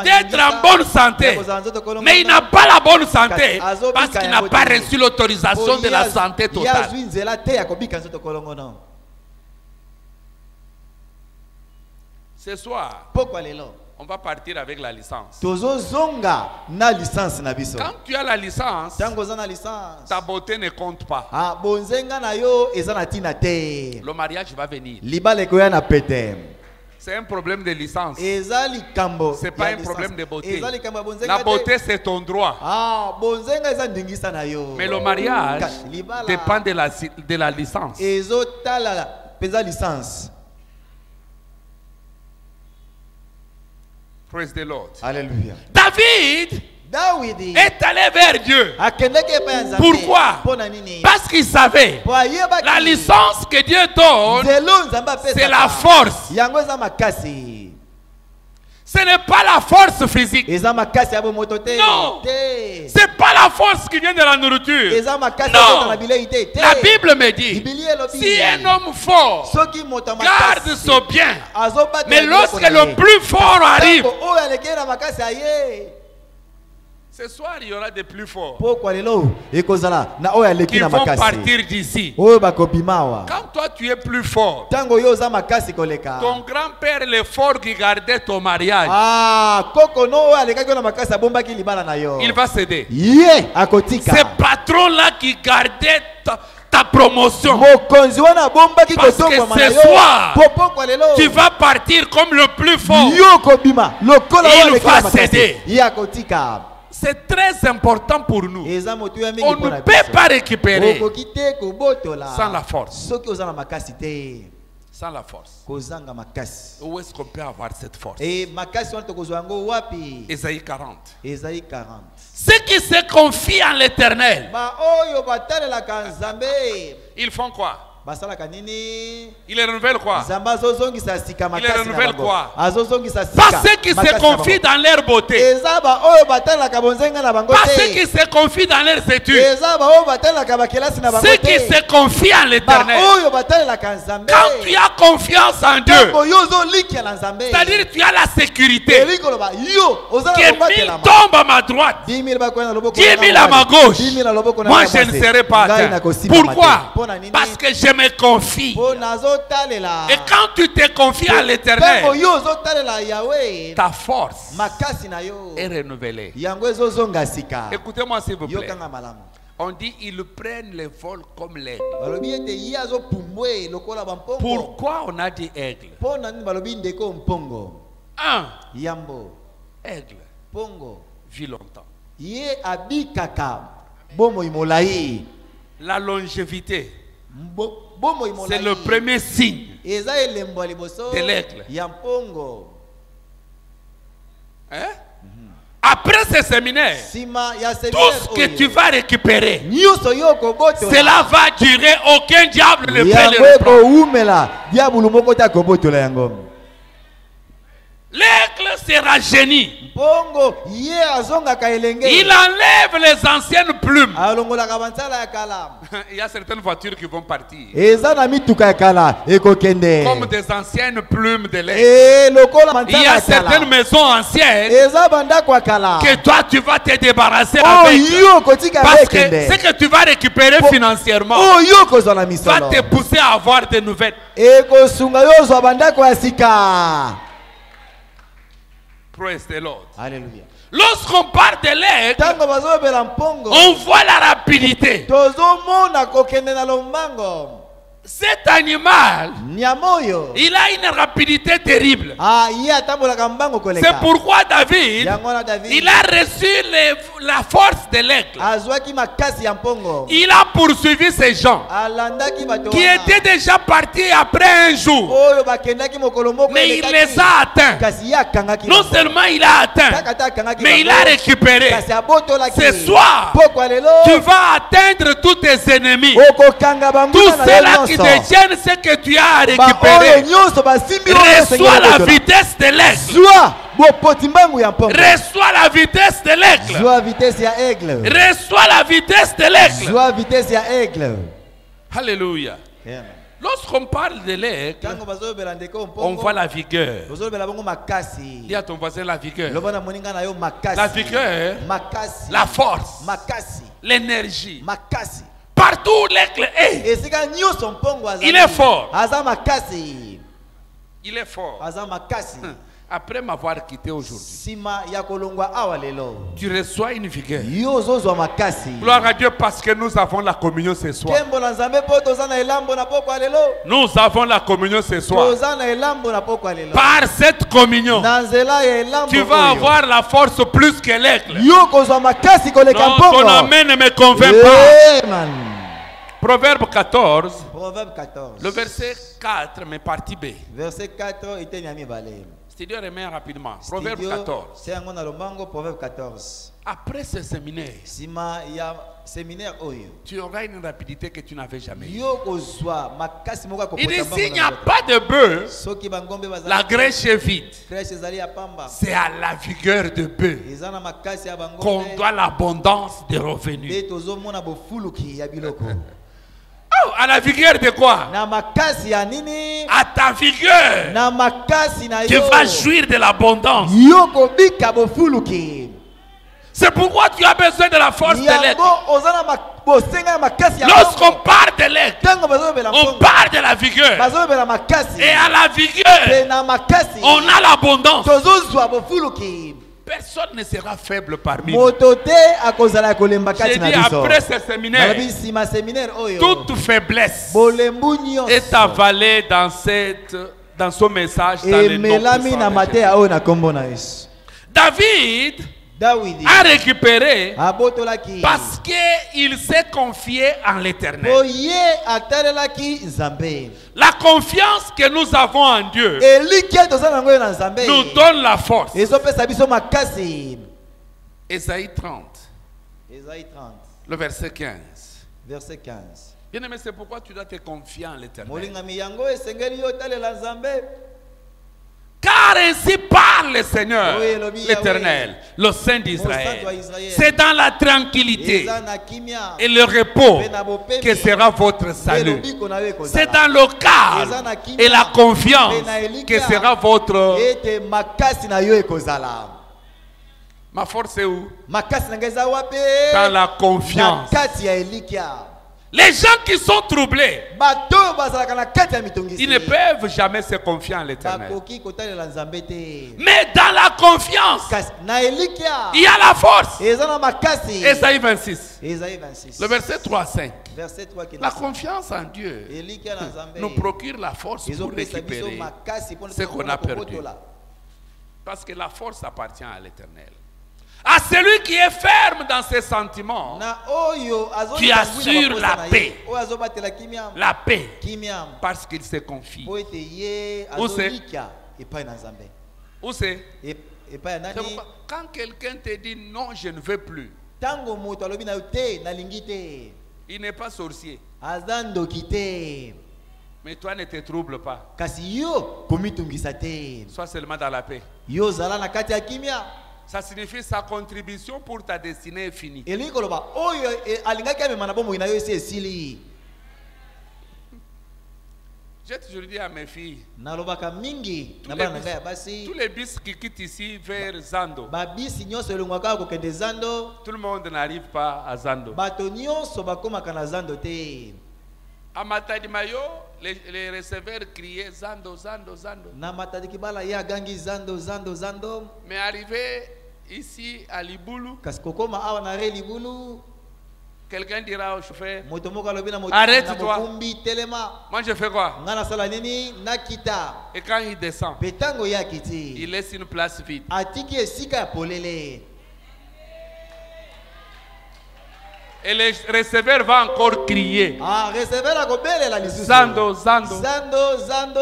d'être en bonne santé, mais il n'a pas la bonne santé parce qu'il n'a pas reçu l'autorisation de la santé totale. Ce soir, Pourquoi lelo? on va partir avec la licence. Tozozonga na licence na biso. Quand tu as la licence, Tango za na licence. ta beauté ne compte pas. Ah, bonzenga na yo eza na tina te. Le mariage va venir. Libale ko ya na pete. C'est un problème de licence. Eza likambo. C'est pas ya un problème licence. de beauté. Eza likambo ya bonzenga La te. beauté, c'est ton droit. Ah, bonzenga eza ndingisa na yo. Mais le mariage Libala. dépend de la licence. Ezo tala pesa licence. Praise the Lord. Alléluia. David Dawidi est allé vers Dieu. akendeke pa ya Nzambe. Pourquoi? Pona nini? Parce qu'il savait Po ayebaki. la licence que Dieu donne, Zelo Nzambe apesa. c'est la force. Yango eza makasi. Ce n'est pas la force physique. Eza makasi ya bomoto te. Non. Te. C'est pas la force qui vient de la nourriture. Eza makasi Non. ya bilei te. Te. La Bible me dit, Biblia elobi. si un homme fort Soki moto garde makasi. son bien, Azobata mais biloko lorsque na ye. le plus fort arrive, Oyo alekeli na makasi aye. ce soir il y aura des plus forts Pourquoi lelo ekozala na oyo qui aleki na vont makasi. partir d'ici. Oyo bakobimawa. Quand toi tu es plus fort, Tango yo oza makasi koleka. ton grand-père le fort qui gardait ton mariage, Ah, koko no oyo alekaki na makasi abombaki libala na yo. il va céder. Ye akotika. Ces patrons-là qui gardaient ta promotion, Mokonzi wana abombaki parce que kotongwa na ce yo. soir, Pourquoi lelo? tu vas partir comme le plus fort. Yo kobima lokola Il oyo aleki va na makasi. céder. Ye akotika. c'est très important pour nous. eza motuya mingi On mpona ne peut pas récupérer okoki te kobotola sans la force. soki oza na makasi te Sans la force. kozanga makasi Où est-ce qu'on peut avoir cette force? e makasi wana tokozwa yango wapi Ésaïe 40. Esaïe 40 Ceux qui se confient en l'Éternel, baoyo batalelaka nzambe ils font quoi? basalaka nini Ils renouvellent quoi? nzambe azozongisa sika makasi na renouvelle bango quoi? azozongisa Pas sika ceux qui se makasi na confient bango. dans leur beauté. eza baoyo batalelaka bonzenga na bango Pas ceux te qui se confient dans leurs études. eza baoyo batalelaka bakelasi na bango Ceux qui te se confient en l'Éternel. baoyo batalelaka nzambe Quand tu as confiance en Dieu, ntango yo ozolikia na nzambe c'est-à-dire tu as la sécurité. elingi koloba yo oza na Que 1000 kobatelama tombent à ma droite, 10 000 bakwenda na loboko 10 na 000 ngai à ma gauche. 10 000 na loboko na Moi, ngai je ne mwasi. serai pas Ngai atteint. nakosimba te. Pourquoi? Mpona nini? Parce que je me confie. mpo nazotalela Et quand tu te confies à ntango l'Éternel, yo ozotalela yawe ta force makasi na yo est renouvelée. yango ezozonga sika Écoutez-moi s'il vous plaît. yokanga malamu On dit ils prennent le vol comme l'aigle. balobi ete ye azopumbwe lokola bampongo Pourquoi on a dit aigle? mpo na nini balobi ndeko mpongo Un, yambo aigle mpongo vit longtemps. ye abikaka bomoi molai La longévité, bomoi c'est le molai premier signe eza elembo ya liboso de l'aigle. ya mpongo Hein? Après ce séminaire, nsima ya tout ce que tu vas récupérer, nyonso yo okobotola cela va durer. Aucun diable ne peut yango le reprendre. ekoumela diabulu moko te akobotola yango L'aigle se rajeunit. mpongo ye azongaka elenge Il enlève les anciennes plumes. alongolaka bansala ya kala Il y a certaines voitures qui vont partir. eza na mituka ya kala ekokende Comme des anciennes plumes de l'aigle. lokola Il y bansala a ya certaines kala maisons anciennes eza bandako ya kala que toi tu vas te débarrasser avec. oyo okotika Parce que ekende ce que tu vas récupérer financièrement oyo okozwa na va misolo te pousser à avoir de nouvelles. ekosunga yo ozwa bandako ya sika Praise the Lord. Alléluia. Lorsqu'on parle de l'aigle, ntango bazobela mpongo on voit la rapidité. tozomona kokende na lombango Cet animal, nyama oyo il a une rapidité terrible. ye atambolaka mbango C'est koleka pourquoi David, yango wana david il a reçu la force de l'aigle. azwaki makasi ya mpongo Il a poursuivi ces gens alandaki bato qui wana étaient déjà partis après un jour. oyo bakendaki mokolo moko Mais il elekaki. les a atteints. kasi ye akangaki Non bango. seulement il a atteint, Kaka te akangaki mais il bango, a récupéré. kasi abotolaki Ce soir, pokwa lelo tu vas atteindre tous tes ennemis. okokanga bango Tous na ceux-là yo qui nyonso. détiennent ce que tu as oyo récupéré, nyonso basimbi oyo reçois la vitesse de l'aigle. zwa bopoti mbangu ya mpongo Reçois la vitesse de l'aigle. zwa vitesse ya aigle Reçois la vitesse de l'aigle. zwa vitesse ya aigle Alléluia. Lorsqu'on parle de l'aigle, ntango bazolobela ndeko on mpongo voit la vigueur. bozolobela bango makasi Dis à ton voisin la vigueur. loba na moninga na yo makasi La vigueur, makasi la force, makasi l'énergie. makasi Partout où l'aigle est, esika nyonso mpongo azali il est fort. aza makasi Il est fort. aza makasi Après m'avoir quitté aujourd'hui, nsima ya kolongwa awa lelo tu reçois une vigueur. yo ozozwa makasi Gloire à Dieu parce que nous avons la communion ce soir. nkembo na nzambe mpo toza na elambo na pokwa lelo Nous avons la communion ce soir. toza na elambo na pokwa lelo Par cette communion, na nzela ya elambo tu vas oyo, avoir la force plus que l'aigle. yo kozwa makasi koleka Non, ton mpongo amen ne me convainc pas. Amen. Proverbe 14, Proverbe 14 le verset 4, mais partie B. verset 4 eteni ya mibale Studio remet rapidement. Proverbe Studio, 14. se yango na lombango Proverbe 14 Après ce séminaire, nsima ya séminaire oyo tu auras une rapidité que tu n'avais jamais eue. yo kozwa makasi moko ya Il dit, kokota s'il n'y mbango a na pas de bœuf, soki bangombe la bazali grèche est vide. crèche ezali ya pamba C'est à la vigueur de bœuf eza na makasi ya qu'on bangombe doit l'abondance de revenus. mpe tozomona bofuluki ya biloko Oh, à la vigueur de quoi? na makasi ya nini À ta vigueur, na makasi na tu yo vas jouir de l'abondance. yo kobika bofuluki C'est pourquoi tu as besoin de la force de l'aigle. yango oza na bosenga ya makasi ya Lorsqu'on bongo. parle de l'aigle, ntango bazolobela on mpongo parle de la vigueur. bazolobela makasi Et à la mpe vigueur, na makasi on a l'abondance. tozozwa bofuluki Personne ne sera faible parmi nous. moto te akozala kolemba J'ai kati na dit biso après ce séminaire, nalobi nsima séminaire oyo toute faiblesse bolembu nyonso est avalée dans son message dans le nom emelami na puissant de Jésus. mateya oyo na kombo na yesu David a récupéré abotolaki parce qu'il s'est confié en l'Éternel. oye atalelaki Nzambe. La confiance que nous avons en Dieu Eliki tozana ngoyo na Nzambe nous donne la force. ezopesa biso makasi. Ésaïe 30, Ésaïe 30 le verset 15. verset 15. Bien-aimé, c'est pourquoi tu dois te confier en l'Éternel. Molingami yango esengeli yo talela Nzambe. Car ainsi parle le Seigneur, Oui, Elohim, l'Éternel, le Saint d'Israël. Mon Saint d'Israël. C'est dans la tranquillité Eza na kimia. et le repos Pe na bopemi. que sera votre salut. Elobiko na yo ekozala. C'est dans le calme Eza na kimia. et la confiance Pe na elikia. que sera votre... Ete makasi na yo ekozala. Ma force est où? Makasi na ngeza wapi? Dans la confiance. Na kati ya elikia. Les gens qui sont troublés, Bato bazalaka na kati ya mitongisi. ils ne peuvent jamais se confier en l'Éternel. Bakoki kotalela Nzambe te. Mais dans la confiance, Kasi na elikia. il y a la force. Eza na makasi. Ésaïe 26, Ésaïe 26. le verset 3-5. Verset 3 qui La confiance en Dieu elikia na Nzambe. nous procure la force Ils ont pour pris sa biso récupérer makasi pour ce qu'on a perdu. kobotola. Parce que la force appartient à l'Éternel. À celui qui est ferme dans ses sentiments, Na oyo azo qui assure la paix. Oyo azo batela kimia. la paix, Kimia. parce qu'il se confie. Po ete ye Où azo c'est? likia epai na Nzambe. Où c'est? Epai ya C'est nani? pourquoi, quand quelqu'un te dit non, je ne veux plus, Tango moto alobi na yo te na lingi te. il n'est pas sorcier. Azando kite. Mais toi, ne te trouble pas. Kasi yo komitungisa te. Sois seulement dans la paix. Yo zala na kati ya kimia. Ça signifie sa contribution pour ta destinée est finie. Elingi koloba oyo alingaki amema na bomoi na yo esi esili. J'ai toujours dit à mes filles, Nalobaka mingi tous na les bana bus, ngai basi. tous les bus qui quittent ici vers Zando, Babisi nyonso elongwaka kokende Zando. tout le monde n'arrive pas à Zando. Bato nyonso bakomaka na Zando te. À Matadimayo, les receveurs criaient Zando, Zando, Zando. Na Matadi Kibala ye agangi Zando Zando Zando. Mais arrivé ici à Liboulou, Kasi kokoma awa na re libulu. quelqu'un dira au chauffeur, Moto moko alobi na moto Arrête-toi. mokumbi telema. moi je fais quoi? Nga na sala nini nakita. Et quand il descend, Petango ya kiti. il laisse une place vide. Atiki esika ya polele. Et le receveur va encore crier. Ah, receveur akobelela lisusu. Zando, Zando. Zando Zando.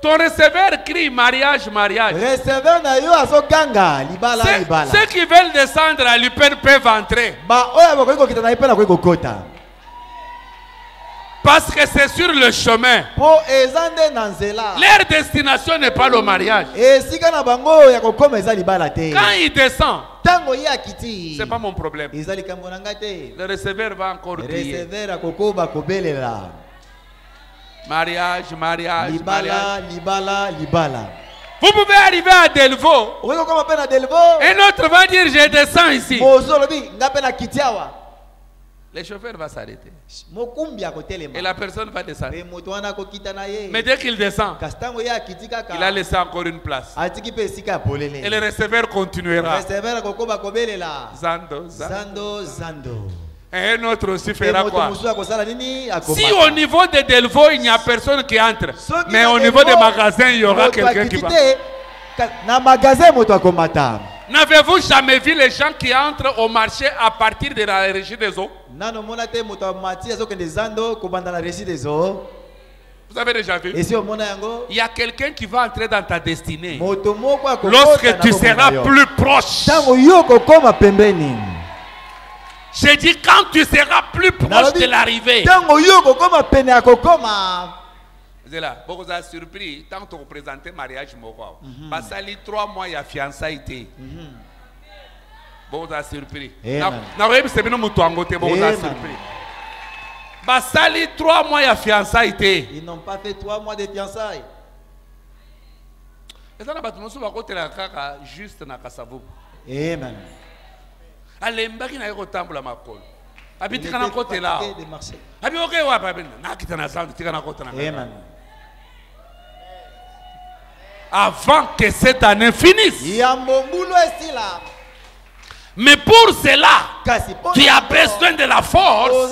Ton receveur crie mariage, mariage. Receveur na yo azoganga libala libala. Ceux qui veulent descendre à l'Upen peuvent entrer. Ba oya bakoki kokita na ipena koki kokota. Parce que c'est sur le chemin. Po ezande na nzela. Leur destination n'est pas le mariage. Esika na bango ya kokoma eza libala te. Quand il descend, Tango ya kiti. c'est pas mon problème. Ezali kambo na ngai te. Le receveur va encore crier. Receveur akokoba kobelela. Mariage, mariage, Libala mariage. libala libala. Vous pouvez arriver à Delvaux. Oyo kokoma pe na Delvaux. Un autre va dire je descends ici. Mozo lobi nga pe na kitiawa. Le chauffeur va s'arrêter. Mokumbi akotelema. Et la personne va descendre. Pe moto wana kokita na ye. Mais dès qu'il descend, Kastango ya kitika ka. il a laissé encore une place. Atiki pe esika ya polele. Et le receveur continuera. Receveur akokoba kobelela. Zando, Zando. Zando Zando. Et un autre aussi fera quoi? Si au niveau de Delvaux, il n'y a personne qui entre, mais au niveau des magasins, il y aura quelqu'un qui va. Na magasin moto akomata. N'avez-vous jamais vu les gens qui entrent au marché à partir de la régie des eaux? Nano monate moto amati azokende Zando kobanda na régie des eaux. Vous avez déjà vu? Et si omona yango? Il y a quelqu'un qui va entrer dans ta destinée. Moto moko akokota. Lorsque tu seras plus proche. Tango yo kokoma pembeni. J'ai dit quand tu seras plus proche de l'arrivée. Tango yo kokoma pene akokoma. C'est là, beaucoup de surpris. Tant que tu représentes mariage, parce que 3 mois il y a fiançailles. Beaucoup de surpris. Basali 3 mois il y a fiançailles. Ils n'ont pas fait 3 mois de fiançailles. Et ça n'a pas tout le monde juste na kasavu. Amen. Alembaki na yoko tambola makolo. Habite kana côté là. Abi OK wa ba ben na kitana sound tikana côté na. Amen. Avant que cette année finisse. Mais pour cela, tu as besoin de la force.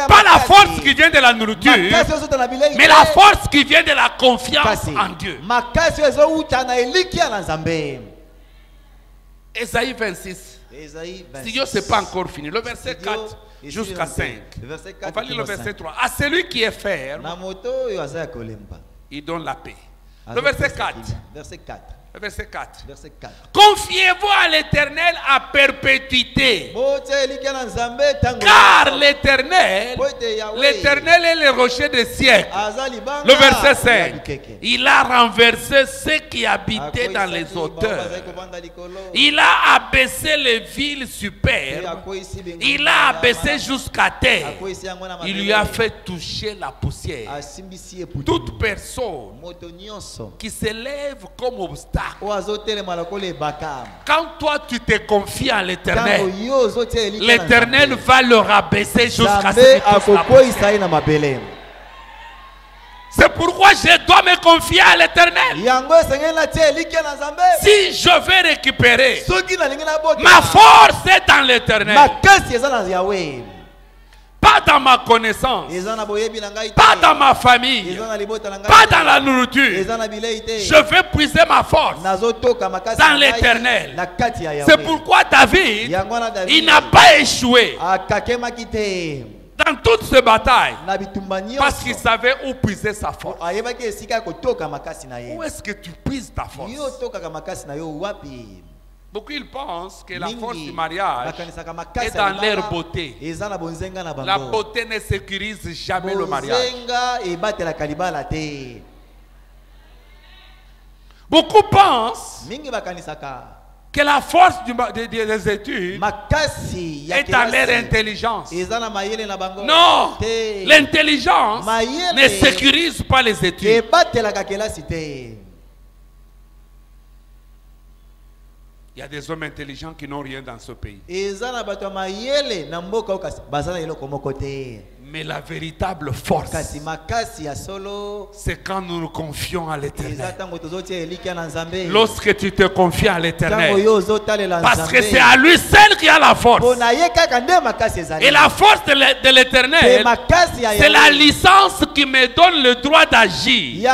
Pas la force qui vient de la nourriture, mais la force qui vient de la confiance en Dieu. Ésaïe 26. Si Dieu c'est pas encore fini. Le verset 4 jusqu'à 5. On va lire le verset 3. À celui qui est ferme, il donne la paix. Le verset 4. Verset 4. Verset 4. Verset 4. Confiez-vous à l'Éternel à perpétuité. Car l'Éternel est le rocher des siècles. Le verset 5. Il a renversé ceux qui habitaient dans les hauteurs. Il a abaissé les villes superbes. Il a abaissé jusqu'à terre. Il lui a fait toucher la poussière. Toute personne qui s'élève comme obstacle, quand toi tu te confies à l'Éternel, l'Éternel va le rabaisser jusqu'à ce que c'est pourquoi je dois me confier à l'Éternel. Si je vais récupérer, ma force est dans l'Éternel. Pas dans ma connaissance, pas dans ma famille, pas dans la nourriture. Je vais puiser ma force dans l'Éternel. C'est pourquoi David, il n'a pas échoué dans toutes ces batailles, parce qu'il savait où puiser sa force. Où est-ce que tu puises ta force? Beaucoup ils pensent que la force du mariage est dans leur beauté. La beauté ne sécurise jamais le mariage. Beaucoup pensent que la force des études est dans leur intelligence. Non, l'intelligence ne sécurise pas les études. Il y a des hommes intelligents qui n'ont rien dans ce pays. Mais la véritable force, c'est quand nous nous confions à l'Éternel. Lorsque tu te confies à l'Éternel, parce que c'est à lui seul qui a la force. Et la force de l'Éternel, c'est la licence qui me donne le droit d'agir.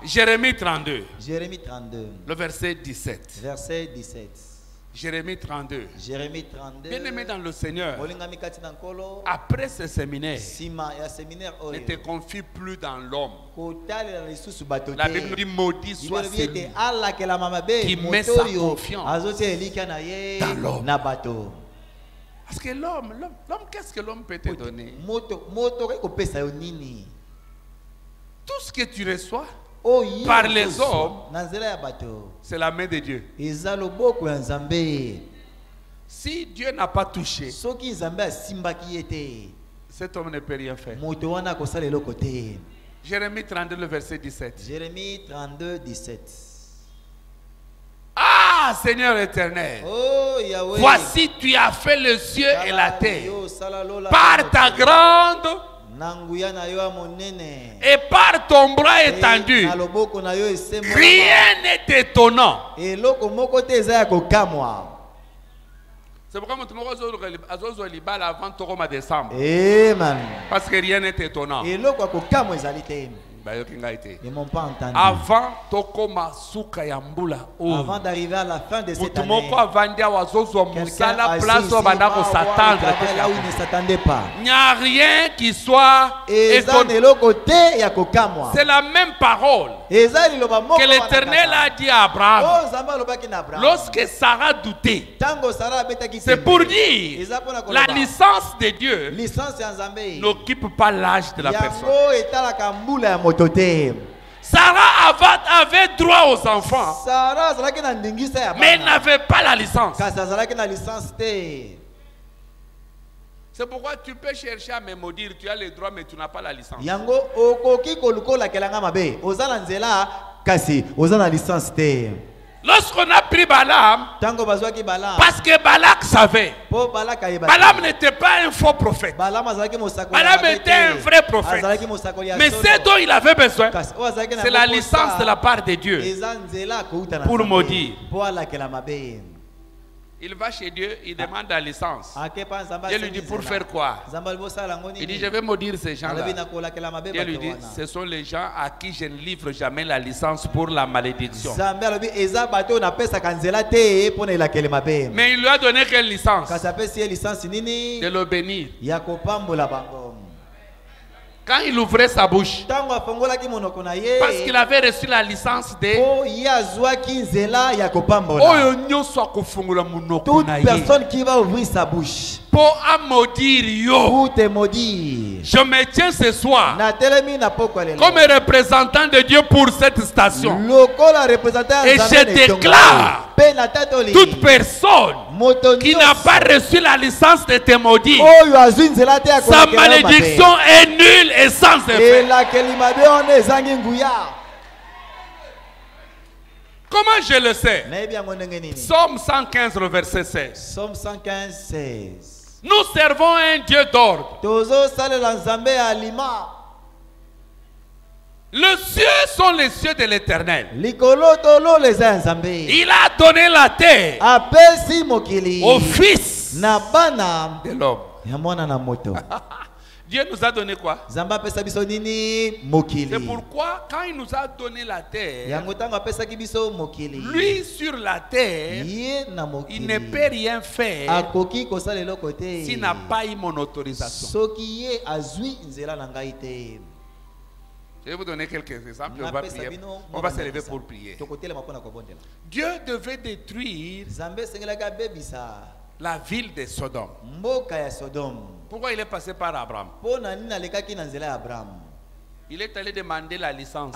Jérémie 32. Jérémie 32. Le verset 17. Verset 17. Jérémie 32. Jérémie 32. Bien-aimé dans le Seigneur, après ce séminaire, ne te confie plus dans l'homme. La Bible dit maudit soit celui qui met sa confiance dans l'homme. Parce que l'homme, qu'est-ce que l'homme peut te donner? Tout ce que tu reçois par les hommes, c'est la main de Dieu. Si Dieu n'a pas touché, cet homme ne peut rien faire. Jérémie 32, le verset 17. Jérémie 32, 17. Ah, Seigneur éternel, voici tu as fait le ciel et la terre par ta grande et par ton bras étendu. Rien n'est étonnant. C'est pourquoi Amen. parce que rien n'est étonnant. Ils m'ont pas entendu. Avant d'arriver à la fin de cette année, quelqu'un a là où il ne s'attendait pas. il n'y a rien qui soit étonnant. C'est la même parole que l'Éternel a dit à Abraham lorsque Sarah doutait. C'est pour dire la licence de Dieu n'occupe pas l'âge de la personne. Sarah avait droit aux enfants, mais elle n'avait pas la licence. C'est pourquoi tu peux chercher à me maudire, tu as le droit mais tu n'as pas la licence. Lorsqu'on a pris Balaam, parce que Balak savait, Balaam n'était pas un faux prophète. Balaam était un vrai prophète. Mais ce dont il avait besoin, c'est la licence de la part de Dieu pour maudire. Il va chez Dieu, il demande la licence. Dieu lui dit pour faire quoi? Il dit je vais maudire ces gens-là. Dieu lui dit ce sont les gens à qui je ne livre jamais la licence pour la malédiction. Mais il lui a donné quelle licence? De le bénir. Quand il ouvrait sa bouche, parce qu'il avait reçu la licence de toute personne qui va ouvrir sa bouche pour te maudire. Je me tiens ce soir comme représentant de Dieu pour cette station. Et je déclare toute personne qui n'a pas reçu la licence de te maudire, sa malédiction est nulle et sans effet. Comment je le sais? Psaume 115, le verset 16. Psaume 115, 16. Nous servons un Dieu d'ordre. Les cieux sont les cieux de l'Éternel. Il a donné la terre au fils de l'homme. Dieu nous a donné quoi? C'est pourquoi quand il nous a donné la terre, lui sur la terre, il ne peut rien faire s'il n'a pas eu mon autorisation. Je vais vous donner quelques exemples. On va prier. On va se lever pour prier. Dieu devait détruire la ville de Sodome. Pourquoi il est passé par Abraham? Il est allé demander la licence.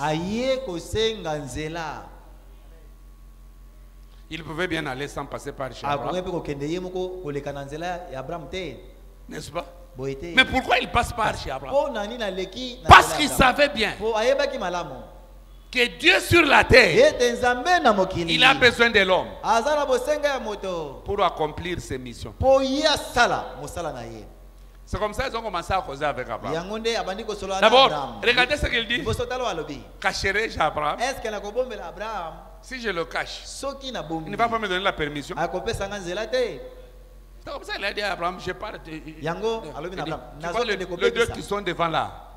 Il pouvait bien aller sans passer par chez Abraham. N'est-ce pas? Mais pourquoi il passe par chez Abraham? Parce qu'il savait bien que Dieu sur la terre, il a besoin de l'homme pour accomplir ses missions. C'est comme ça qu'ils ont commencé à causer avec Abraham. D'abord, regardez ce qu'il dit. Cacherai-je Abraham? Si je le cache, il ne va pas me donner la permission. C'est comme ça qu'il a dit à Abraham, je parle de... Les deux qui sont devant là,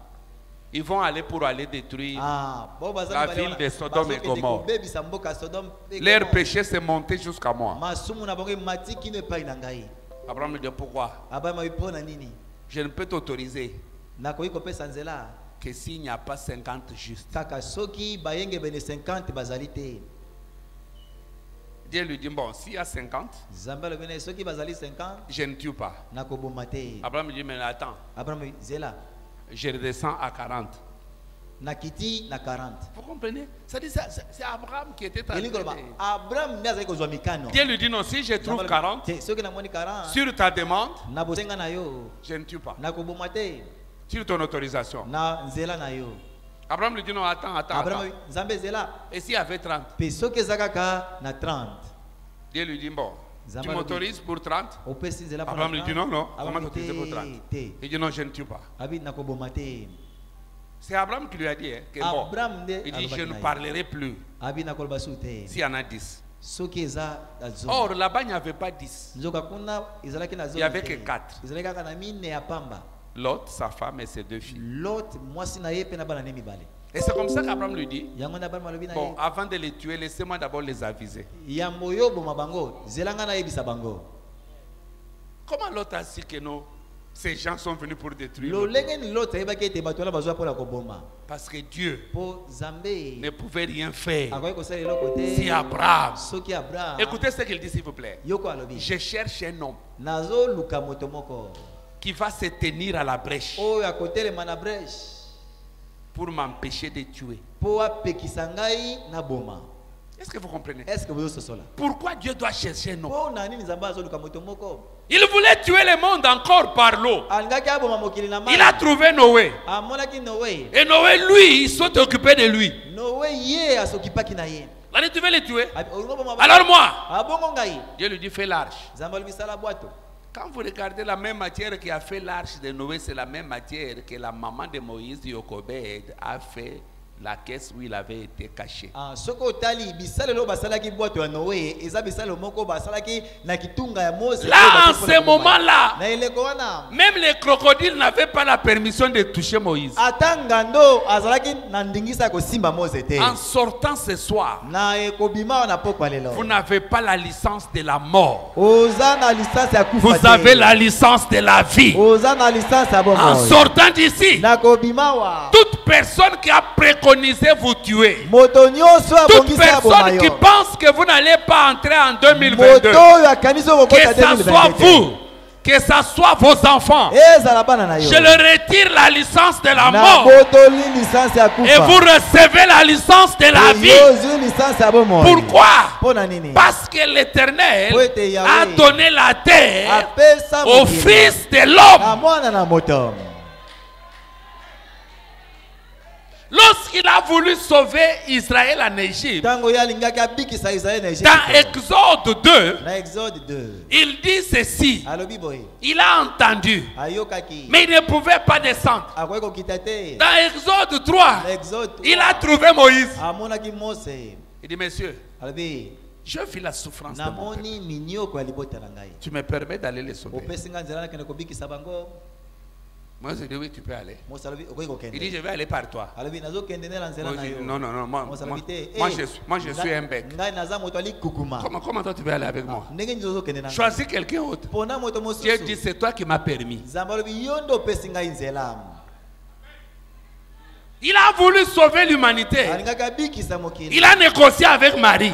ils vont aller pour aller détruire la ville de Sodome et Gomorrhe. Leur péché s'est monté jusqu'à moi. Abraham lui dit pourquoi? Je ne peux t'autoriser que s'il n'y a pas 50 justes. Dieu lui dit bon, s'il y a 50, je ne tue pas. Abraham lui dit mais attends, je redescends à 40. Vous comprenez? C'est Abraham qui était en train de... Dieu lui dit non, si je trouve 40 sur ta demande, je ne tue pas. Sur ton autorisation. Abraham lui dit non, attends. Et s'il y avait 30? Dieu lui dit bon, tu m'autorises pour 30? Abraham lui dit non, comment t'autoriser pour 30? Il dit non, je ne tue pas. C'est Abraham qui lui a dit que bon, il dit je ne parlerai plus s'il y en a 10. Or là-bas il n'y avait pas 10. Il n'y avait que 4. L'autre, sa femme et ses 2 filles. Et c'est comme ça qu'Abraham lui dit bon, avant de les tuer, laissez-moi d'abord les aviser. Comment l'autre a su que ces gens sont venus pour détruire? Parce que Dieu ne pouvait rien faire si Abraham. Écoutez ce qu'il dit s'il vous plaît. Je cherche un homme qui va se tenir à la brèche pour m'empêcher de tuer. Est-ce que vous comprenez? Pourquoi Dieu doit chercher un homme? Il voulait tuer le monde encore par l'eau. Il a trouvé Noé. Et Noé, lui, il s'est occupé de lui. Là, tu veux le tuer? Alors moi, Dieu lui dit fais l'arche. Quand vous regardez la même matière qui a fait l'arche de Noé, c'est la même matière que la maman de Moïse, Jochebed, a fait la caisse où il avait été caché. Là, en ce moment-là, même les crocodiles n'avaient pas la permission de toucher Moïse. En sortant ce soir, vous n'avez pas la licence de la mort. Vous avez la licence de la vie. En sortant d'ici, toute personne qui a préconisé vous tuer, toute personne qui pense que vous n'allez pas entrer en 2022, que ce soit vous, que ce soit vos enfants, je leur retire la licence de la mort et vous recevez la licence de la vie. Pourquoi? Parce que l'Éternel a donné la terre au Fils de l'homme. Lorsqu'il a voulu sauver Israël en Égypte, dans Exode 2, il dit ceci. Il a entendu, mais il ne pouvait pas descendre. Dans Exode 3, il a trouvé Moïse. Il dit, monsieur, je vis la souffrance de mon peuple. Tu me permets d'aller les sauver? Moi, je dis oui, tu peux aller. Il dit, je vais aller par toi. Moi, non, non, moi je suis un bec. Comment toi tu veux aller avec moi? Choisis quelqu'un autre. Dieu dit, c'est toi qui m'as permis. Il a voulu sauver l'humanité. Il a négocié avec Marie.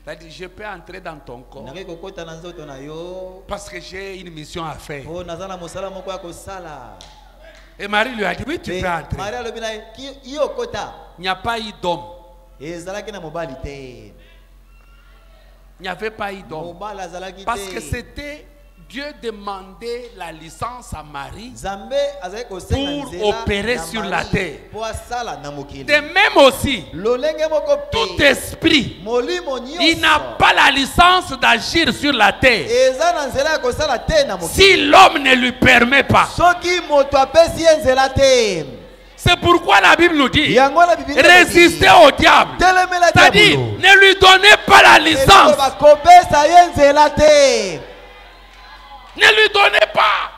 Il a dit, je peux entrer dans ton corps parce que j'ai une mission à faire. Et Marie lui a dit, oui, tu peux entrer. Il n'y a pas eu d'homme. Il n'y avait pas eu d'homme. Parce que c'était Dieu demandait la licence à Marie pour opérer sur la terre. De même aussi, tout esprit, il n'a pas la licence d'agir sur la terre si l'homme ne lui permet pas. C'est pourquoi la Bible nous dit, résistez au diable. C'est-à-dire, ne lui donnez pas la licence. Ne lui donnez pas.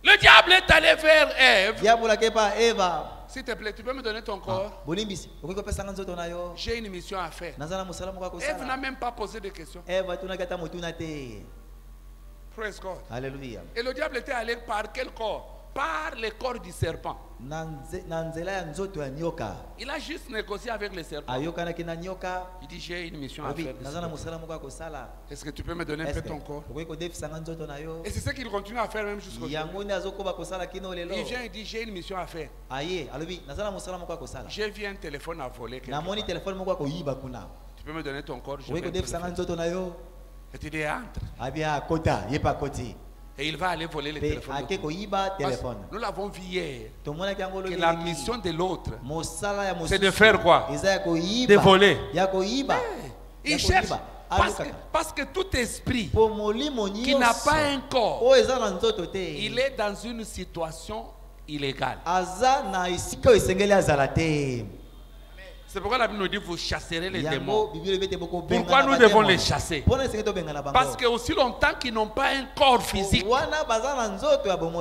Le diable est allé vers Ève. S'il te plaît, tu peux me donner ton corps? J'ai une mission à faire. Ève n'a même pas posé de questions. Praise God. Alléluia. Et le diable était allé par quel corps? Par le corps du serpent. Il a juste négocié avec le serpent. Il dit, j'ai une mission à faire. Est-ce que tu peux me donner un peu ton corps? Et c'est ce qu'il continue à faire même jusqu'au jour. Il vient et dit, j'ai une mission à faire. J'ai vu un téléphone à voler. Tu peux me donner ton corps? Et tu dis, entre. Et il va aller voler le téléphone. Nous l'avons vu hier. Que la mission de l'autre, c'est de faire quoi? De voler. Il cherche. Parce que tout esprit qui n'a pas un corps, il est dans une situation illégale. C'est pourquoi la Bible nous dit, vous chasserez les démons. Pourquoi nous devons les chasser? Parce que aussi longtemps qu'ils n'ont pas un corps physique,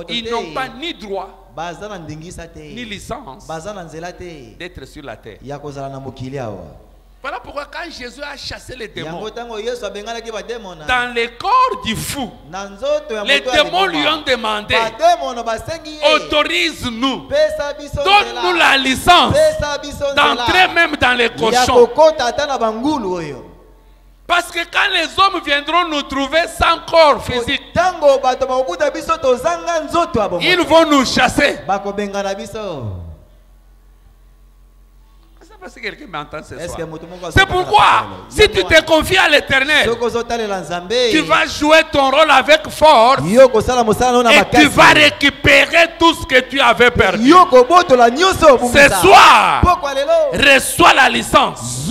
ils n'ont pas ni droit, ni licence d'être sur la terre. Voilà pourquoi quand Jésus a chassé les démons, dans le corps du fou, les démons lui ont demandé, autorise-nous, donne-nous la licence d'entrer même dans les cochons. Parce que quand les hommes viendront nous trouver sans corps physique, ils vont nous chasser. Parce que quelqu'un m'entend ce soir. C'est pourquoi, si tu te confies à l'Éternel, tu vas jouer ton rôle avec force et tu vas récupérer tout ce que tu avais perdu. Ce soir, reçois la licence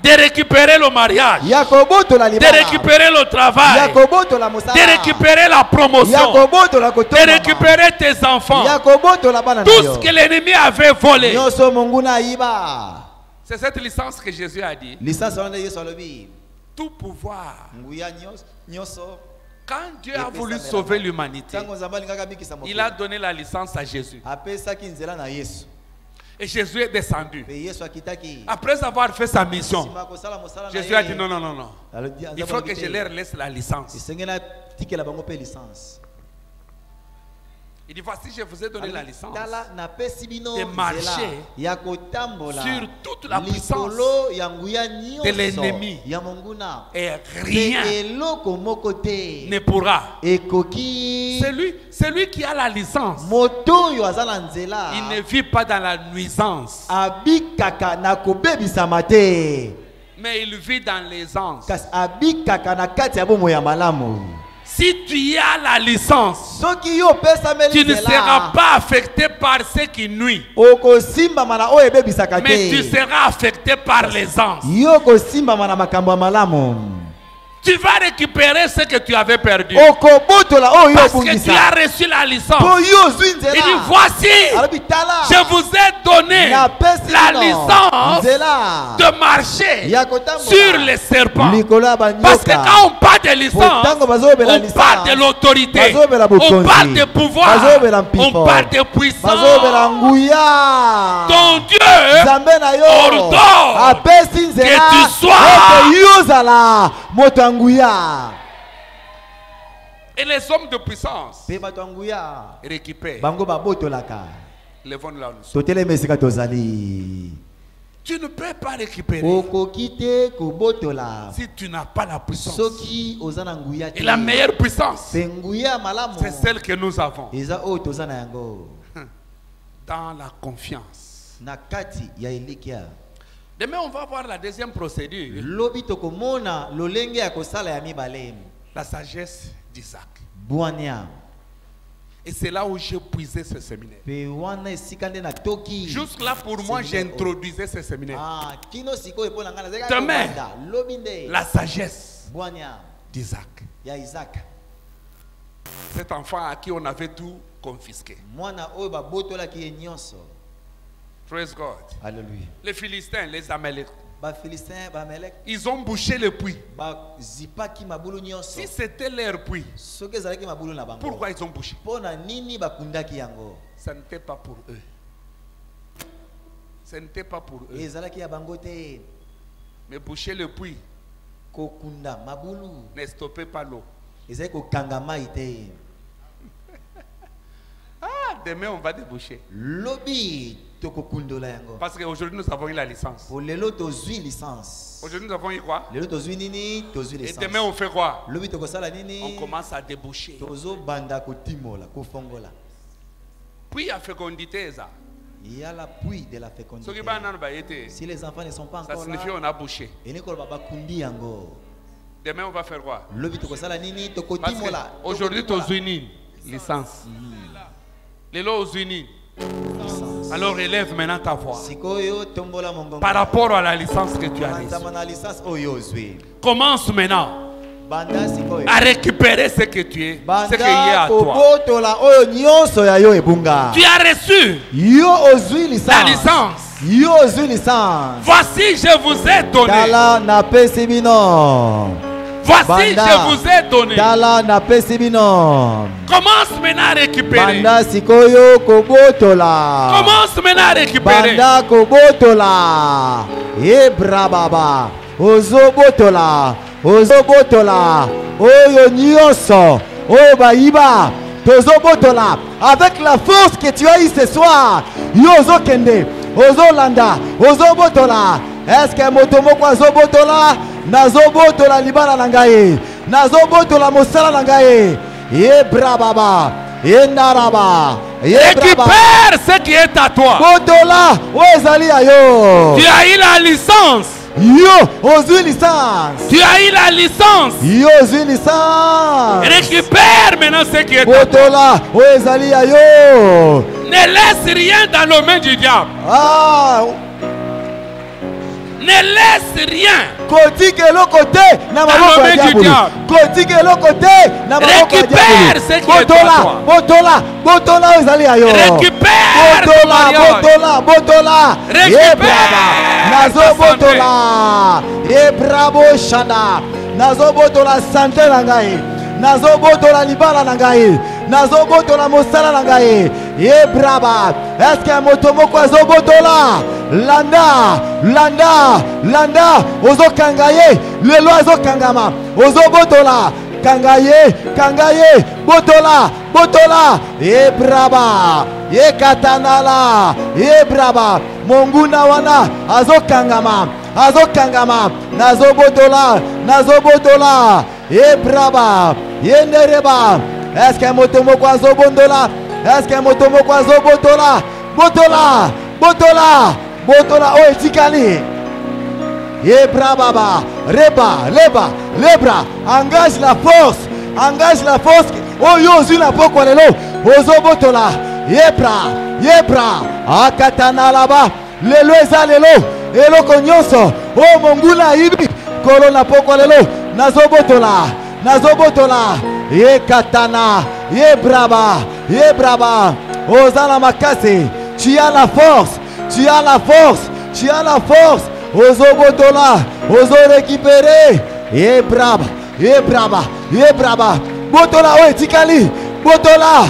de récupérer le mariage, de récupérer le travail, de récupérer la promotion, de récupérer tes enfants, tout ce que l'ennemi avait volé. C'est cette licence que Jésus a dit. Tout pouvoir. Quand Dieu a voulu sauver l'humanité, il a donné la licence à Jésus. Et Jésus est descendu. Après avoir fait sa mission, Jésus a dit non, non, non, non. Il faut que je leur laisse la licence. Il dit voici, je vous ai donné la licence de marcher sur toute la puissance de l'ennemi. Et rien ne pourra. Celui qui a la licence, il ne vit pas dans la nuisance, mais il vit dans l'aisance. Si tu as la licence, tu ne seras pas affecté par ce qui nuit, mais tu seras affecté par l'aisance. Tu vas récupérer ce que tu avais perdu. Parce que tu as reçu la licence. Il dit voici, je vous ai donné la licence de marcher sur les serpents. Parce que quand on parle de licence, on parle de l'autorité, on parle de pouvoir, on parle de puissance. Ton Dieu ordonne que tu sois. Et les hommes de puissance récupèrent. Lèvons-nous là. Tu ne peux pas récupérer si tu n'as pas la puissance. Et la meilleure puissance, c'est celle que nous avons dans la confiance. Demain, on va voir la deuxième procédure. La sagesse d'Isaac. Et c'est là où j'ai puisé ce séminaire. Jusque là, pour moi, j'introduisais ce séminaire. Demain, la sagesse d'Isaac. Cet enfant à qui on avait tout confisqué. Praise God. Alléluia. Les Philistins, les Amalek, ils ont bouché le puits. Si c'était leur puits, pourquoi ils ont bouché? Ça n'était pas pour eux. Ce n'était pas pour eux. Mais boucher le puits ne stoppait pas l'eau. Ah, demain on va déboucher. Parce qu'aujourd'hui nous avons eu la licence. Aujourd'hui nous avons eu quoi? Et demain on fait quoi? On commence à déboucher. Puis à fécondité ça. Il y a la pluie de la fécondité. Si les enfants ne sont pas encore ça signifie on a bouché. Demain on va faire quoi? Aujourd'hui tu as une licence. Les lois aux unis. Alors élève maintenant ta voix par rapport à la licence que tu as reçue. Commence maintenant à récupérer ce que tu es, ce qu'il y a à toi. Tu as reçu la licence. Voici, je vous ai donné. Voici, je vous ai donné. Commence maintenant à récupérer. Commence maintenant à récupérer. Avec la force que tu as eu ce soir, Yozo Kende, Ozolanda, Ozobotola. Est-ce que Motomoko Zobotola, Nazobotola Libana Langaye, Nazobotola Mosala Langaye, Yebrababa, Yenaraba, récupère ce qui est à toi. Botola, Ozali Ayo. Tu as eu la licence. Yo, Ozu licence. Tu as eu la licence. Yo, Ozu licence. Récupère maintenant ce qui est à toi. Botola, Ozali Ayo. Ne laisse rien dans les mains du diable. Ah. Ne laisse rien. Kotika eloko te na maboko ya diabolo. Kotika eloko te na maboko ya diabolo. Récupère ce qui est toi. Botola ezali ya yo. Récupère ton mariage. Botola. Récupère nazo botola. Bravo shanda. Nazo botola santé na ngai. Nazo botola libala na ngai. Nazo botola mosala na ngai. Brava. Est-ce que moto moko azo botola? Landa. Ozo kangaye. Lelo azo kangama. Ozo botola. Kangaye. Botola. Brava. Katanala. Brava. Monguna wana azo kangama. Nazo botola. Brava. Yendereba. Est-ce que moto moko azo bondola? Est-ce que moto moko azo botola? Botola o etikali. Brava. Lebra. Engage la force. Oh yo zuna poko lelo. Ozo botola. Yebra. Akatana laba. Lelo eza lelo. Eloko nyonso. Oh mongula ibi. Kolona poko lelo. Nazo botola. Katana. Brava. Ozala makase. Tu as la force. Ozo botola. Ozo récupérer. Brava. Botola o etikali. Botola.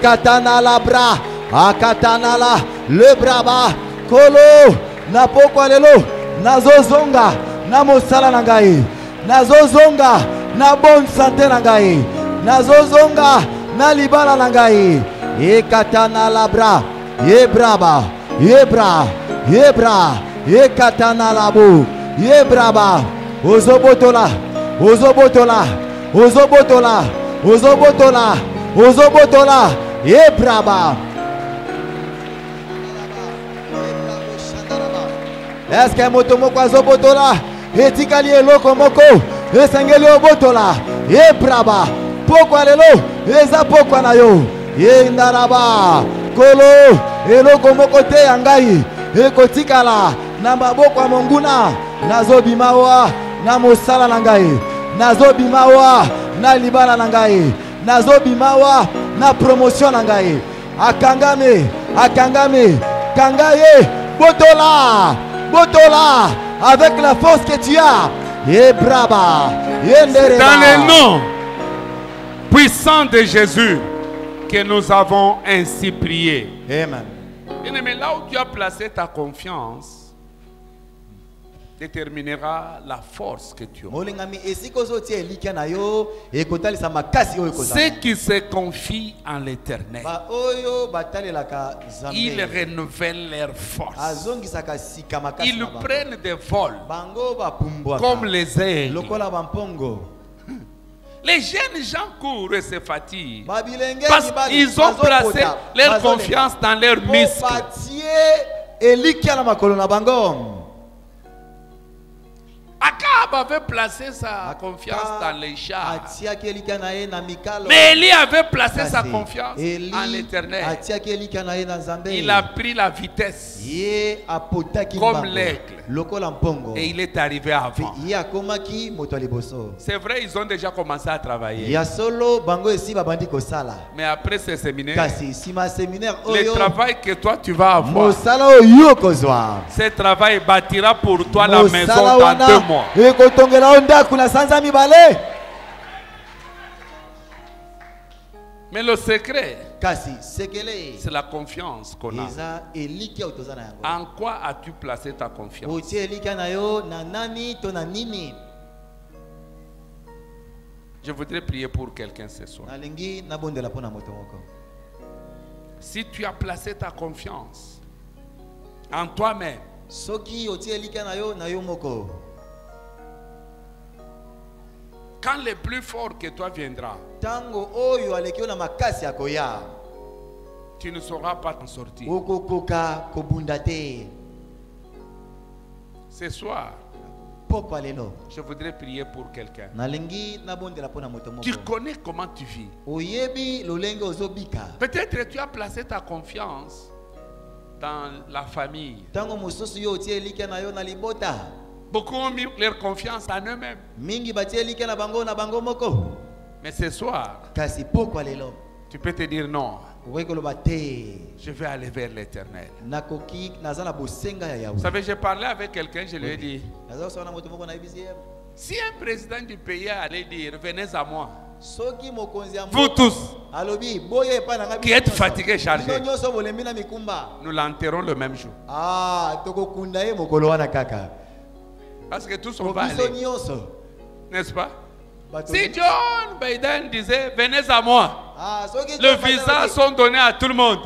Katana la bra. Akatana la. Le brava. Kolo. Na poko lelo. Nazozonga. Na mosala na ngai. Nazozonga. Na bonne santé na ngai. Nazozonga. Na libala na ngai. Katana la bra. Brava. Katana la bo. Brava. Ozo botola. Brava. Est-ce que moto moko azo botola? Etikali eloko moko. Esengeli obotola. Brava. Poko lelo. Eza poko na yo. Ndaraba. Kolo. Eloko moko te yangai. Ekotikala. Na maboko ya monguna. Nazobimawa. Na mosala na ngai. Nazobimawa. Na libala na ngai. Nazobimawa. Na promotion na ngai. Akangame. Kangaye. Botola. Avec la force que tu as. Brava. Dans le nom puissant de Jésus que nous avons ainsi prié. Amen. Mais là où tu as placé ta confiance déterminera la force que tu as. Ceux qui se confient en l'Éternel, ils renouvellent leur force. Ils prennent des vols comme les aigles. Les jeunes gens courent et se fatiguent parce qu'ils ont placé leur confiance dans leurs muscles. Akab avait placé sa confiance dans les chars. Mais Élie avait placé sa confiance en l'Éternel. Il a pris la vitesse comme l'aigle. Et il est arrivé avant. C'est vrai, ils ont déjà commencé à travailler. Mais après ce séminaire, le travail que toi tu vas avoir, ce travail bâtira pour toi la maison dans 2 mois. Mais le secret, c'est la confiance qu'on a. En quoi as-tu placé ta confiance? Je voudrais prier pour quelqu'un ce soir. Si tu as placé ta confiance en toi-même, quand le plus fort que toi viendra, tu ne sauras pas t'en sortir. Ce soir, je voudrais prier pour quelqu'un. Tu connais comment tu vis. Peut-être tu as placé ta confiance dans la famille. Tango mususu yo tie like na yo na libota. Beaucoup ont mis leur confiance en eux-mêmes. Mingi batie like na bango moko. Mais ce soir, Kasi poko lelo. tu peux te dire non. Je vais aller vers l'Éternel. Vous savez, j'ai parlé avec quelqu'un, je lui ai dit, si un président du pays allait dire, venez à moi, vous tous qui êtes fatigués, chargés, nous l'enterrons le même jour. Parce que tous on va aller. N'est-ce pas? Si John Biden disait, venez à moi, le visa sont donnés à tout le monde.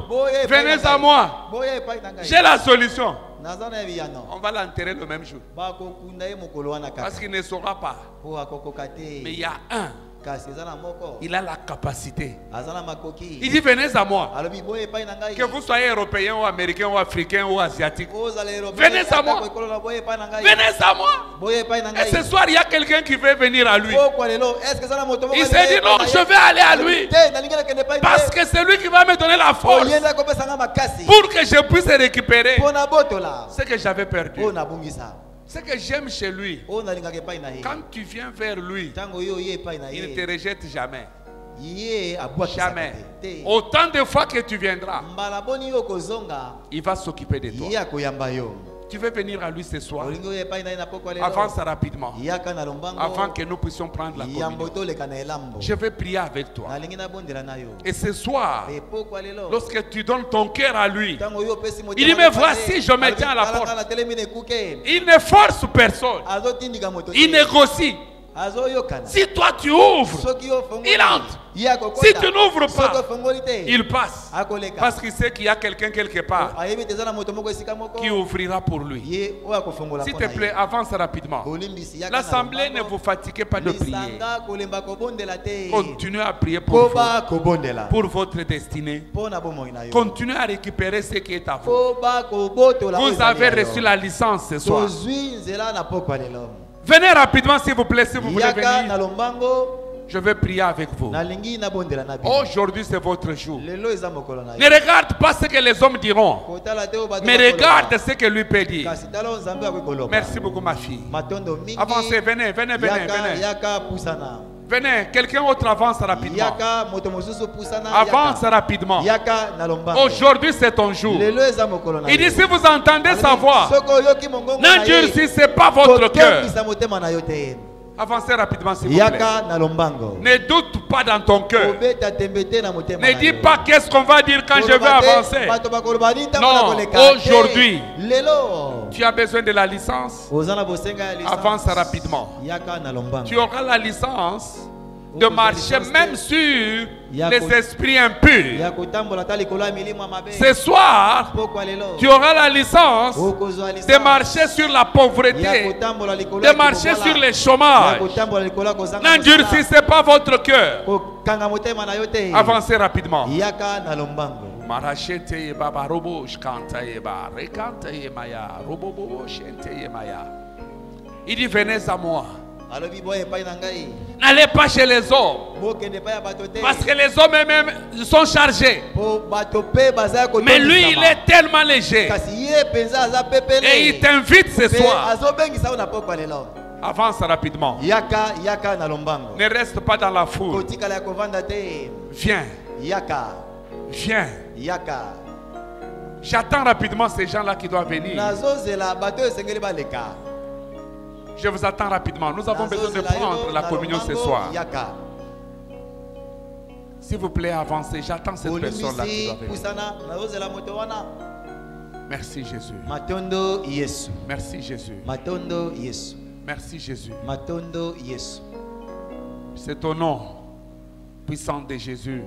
Venez à moi. J'ai la solution. On va l'enterrer le même jour. Parce qu'il ne saura pas. Mais il y a un. Il a la capacité. Il dit venez à moi. Que vous soyez européen ou américain ou africain ou asiatique. Venez à moi. Venez à moi. Et ce soir il y a quelqu'un qui veut venir à lui. Il s'est dit non, je vais aller à lui. Parce que c'est lui qui va me donner la force. Pour que je puisse récupérer ce que j'avais perdu. Ce que j'aime chez lui, quand tu viens vers lui, il ne te rejette jamais. Jamais. Autant de fois que tu viendras, il va s'occuper de toi. Tu veux venir à lui ce soir? Avance rapidement. Avant que nous puissions prendre la communion. Je vais prier avec toi. Et ce soir, lorsque tu donnes ton cœur à lui, il dit, mais voici, je me tiens à la porte. Il ne force personne. Il négocie. Si toi tu ouvres, il entre. Si tu n'ouvres pas, il passe. Parce qu'il sait qu'il y a quelqu'un quelque part qui ouvrira pour lui. S'il te plaît, avance rapidement. L'assemblée, ne vous fatiguez pas de prier. Continuez à prier pour vous, pour votre destinée. Continuez à récupérer ce qui est à vous. Vous avez reçu la licence ce soir. Venez rapidement s'il vous plaît, si vous voulez venir. Je vais prier avec vous. Aujourd'hui c'est votre jour. Ne regarde pas ce que les hommes diront, mais regarde ce que lui peut dire. Merci beaucoup ma fille. Avancez, venez. Venez, quelqu'un autre avance rapidement. Avance rapidement. Aujourd'hui c'est ton jour. Il dit si vous entendez sa voix, n'endurcissez pas votre cœur. Avancez rapidement s'il vous plaît. Ne doute pas dans ton cœur. Ne dis pas qu'est-ce qu'on va dire quand je vais avancer. Non, aujourd'hui, tu as besoin de la licence. Avance rapidement. Tu auras la licence de marcher même sur les esprits impurs. Ce soir, tu auras la licence de marcher sur la pauvreté, de marcher sur les chômages. N'endurcissez pas votre cœur. Avancez rapidement. Il dit venez à moi. N'allez pas chez les hommes, parce que les hommes eux-mêmes sont chargés. Mais lui il est tellement léger. Et il t'invite ce soir. Avance rapidement. Ne reste pas dans la foule. Viens. Viens. J'attends rapidement ces gens-là qui doivent venir. Je vous attends rapidement. Nous avons besoin de prendre la communion ce soir. S'il vous plaît, avancez. J'attends cette personne-là qui doit venir. Merci Jésus. Merci Jésus. Merci Jésus. C'est au nom puissant de Jésus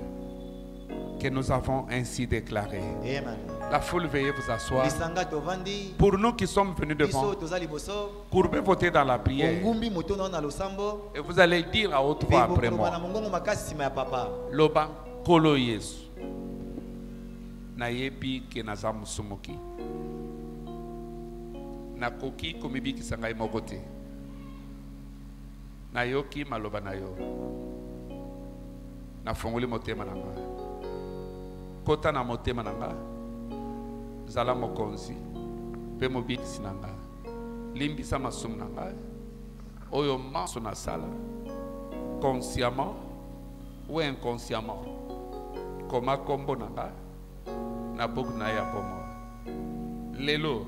que nous avons ainsi déclaré. Amen. La foule, veuillez vous asseoir. Pour nous qui sommes venus devant, courbez vos têtes dans la prière. Et vous allez dire à haute voix après moi. Loba kolo Yesu. Nayebi ke nazamu sumuki. Nakoki komibi kisangai mokote. Nayoki maloba nayo. Nafunguli motema nanga. Kota na motema nanga. zala mokonzi pe mobikisi na ngai limbisa masumu na ngai oyo maso na sala consciemment ou inconsciemment koma kombo na ngai na boku na ya bomo lelo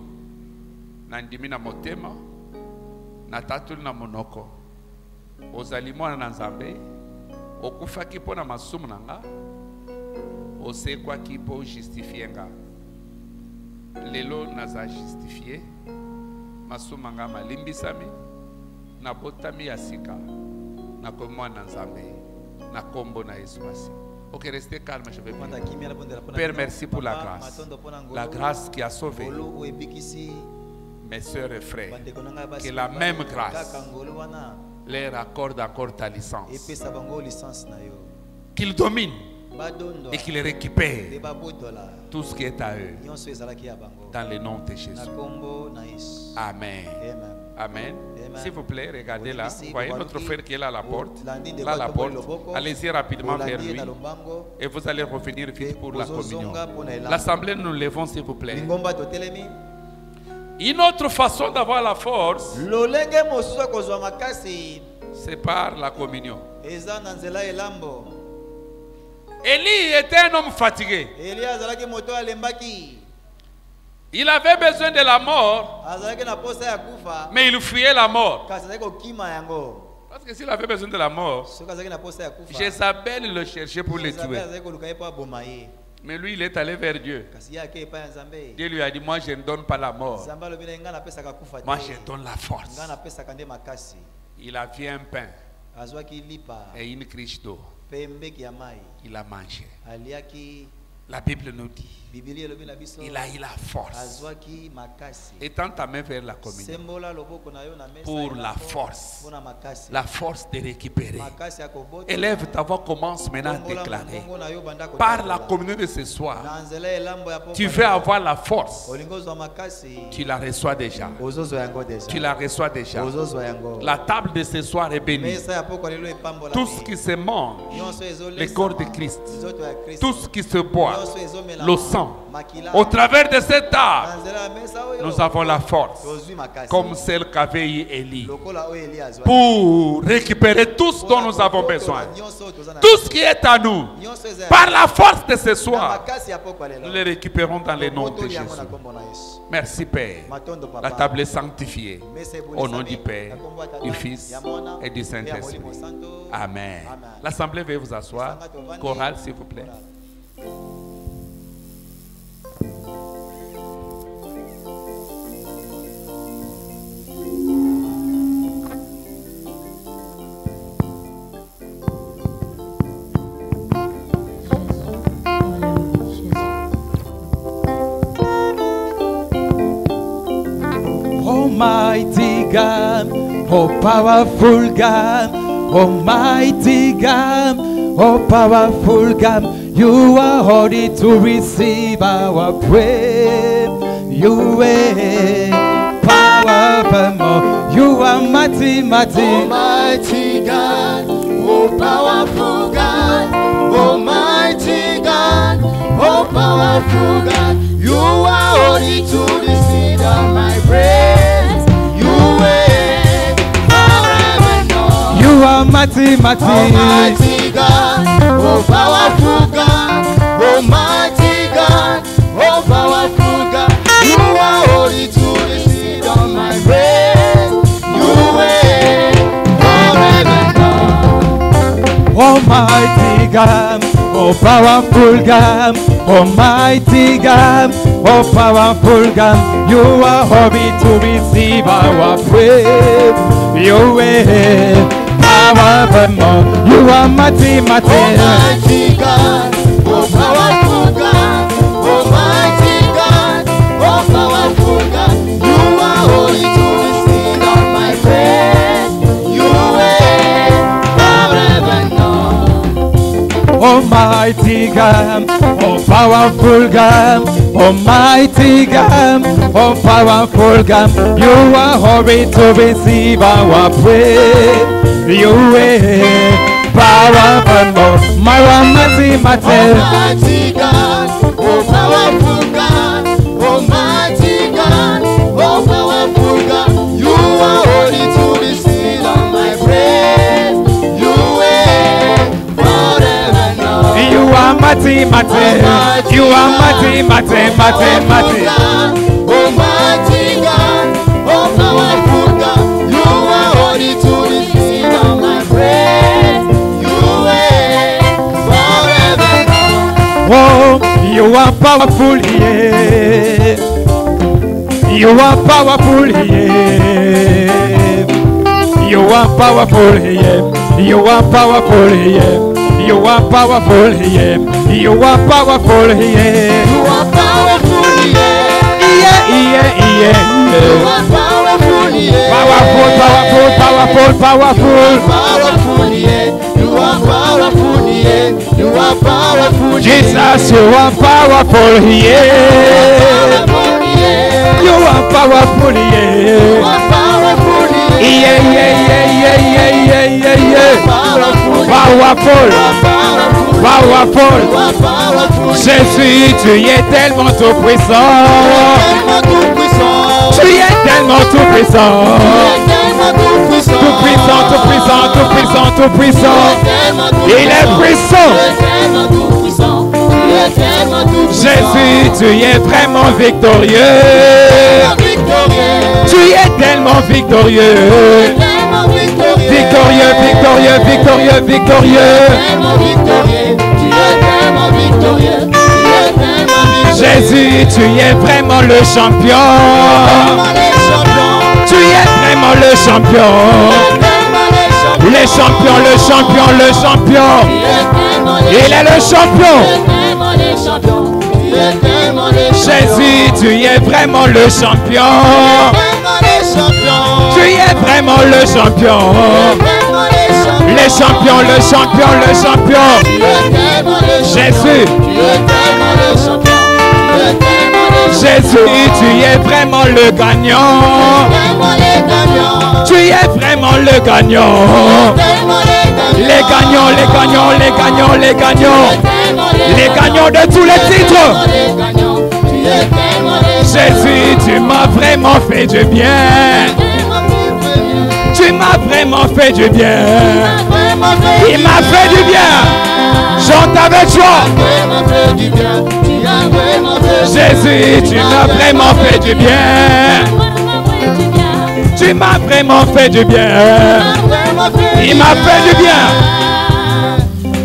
na ndimi na motema na tatuli na monoko ozali mwana na Nzambe okufaki mpo na masumu na nga osekwaki mpo justifie nga lelo naza justifie masumu na nga malimbisami na botami ya sika na komwa na Nzambe na kombo na Yesu Masi. Ok, restez calme, je vais prier. Père, merci pour la grâce. La grâce qui a sauvé mes soeurs et frères. Que la même grâce leur accorde encore ta licence. Qu'ils dominent et qu'ils récupèrent tout ce qui est à eux. Dans le nom de Jésus. Amen. Amen. S'il vous plaît, regardez là. Vous voyez notre frère qui est là à la porte. Là à la porte. Allez-y rapidement vers lui. Et vous allez revenir vite pour la communion. L'assemblée, nous levons s'il vous plaît. Une autre façon d'avoir la force, c'est par la communion. Élie était un homme fatigué. Il avait besoin de la mort, mais il fuyait la mort. Parce que s'il avait besoin de la mort, Jézabel le cherchait pour le tuer. Mais lui, il est allé vers Dieu. Dieu lui a dit, moi je ne donne pas la mort. Moi je donne la force. Il a vu un pain et une criche d'eau. Il a mangé. La Bible nous dit, il a eu la force. Étends ta main vers la communion pour la force de récupérer. Élève ta voix, commence maintenant à déclarer. Par la communion de ce soir, tu veux avoir la force. Tu la reçois déjà. Tu la reçois déjà. La table de ce soir est bénie. Tout ce qui se mange, le corps de Christ, tout ce qui se boit, le sang, au travers de cette table, nous avons la force, comme celle qu'avait eu Élie, pour récupérer tout ce dont nous avons besoin, tout ce qui est à nous, par la force de ce soir, nous les récupérons dans le nom de Jésus. Merci Père. La table est sanctifiée au nom du Père, du Fils et du Saint-Esprit. Amen. L'assemblée veuillez vous asseoir. Chorale s'il vous plaît. Almighty God, oh powerful God, Almighty God, oh powerful God, you are worthy to receive our praise. You are powerful, you are mighty, mighty. Almighty God, oh powerful God, Almighty God, oh powerful God, you are worthy to receive all my praise. You are forever known. You are mighty, mighty. Almighty God, oh powerful God, Almighty God, oh powerful God, you are worthy to receive all my praise. You are forever known. Almighty God, oh powerful God, Almighty God, oh powerful God, you are worthy to receive our praise. You are powerful, you are mighty, mighty. Almighty God, oh powerful God, Almighty God, oh powerful God, you are holy to receive all my praise. You are forever known. Almighty God, oh powerful God, Almighty God, oh powerful God, you are worthy to receive our praise. You are powerful, my mighty, mighty. Almighty God, oh powerful God, You are mighty, mighty, mighty, mighty. Almighty God, oh powerful God, you are holy to receive all my praise. You reign forever. Oh, you are powerful, yeah. You are powerful, yeah. You are powerful, yeah. You are powerful, yeah. You are powerful, yeah. You are powerful, yeah. You are powerful, yeah. Yeah, yeah, yeah. You are powerful, yeah. Powerful, powerful, powerful, powerful. Powerful, yeah. You are powerful, yeah. You are powerful, Jesus, you are powerful, yeah. You are powerful, yeah. You are powerful, Yeah, yeah, yeah, yeah, yeah, yeah, yeah, yeah. Powerful, powerful. Jésus, tu es tellement tout puissant. Tu es tellement tout puissant. Tout puissant, tout puissant, tout puissant, tout puissant. Il est puissant. Jésus, tu es vraiment victorieux. Tu es tellement victorieux. Victorieux, victorieux, victorieux, victorieux. Jésus, tu es vraiment le champion. Tu es vraiment le champion. Le champion, le champion, le champion. Il est le champion. Jésus, tu es vraiment le champion. Tu es vraiment le champion. Le champion, le champion, le champion. Jésus. Jésus, tu es vraiment le gagnant. Tu es vraiment le gagnant. Les gagnants, les gagnants, les gagnants, les gagnants. Les gagnants de tous les titres. Jésus, tu m'as vraiment fait du bien. Tu m'as vraiment fait du bien. Il m'a fait du bien. Chante avec joie. Jésus, tu m'as vraiment fait du bien. Tu m'as vraiment fait du bien. Il m'a fait du bien.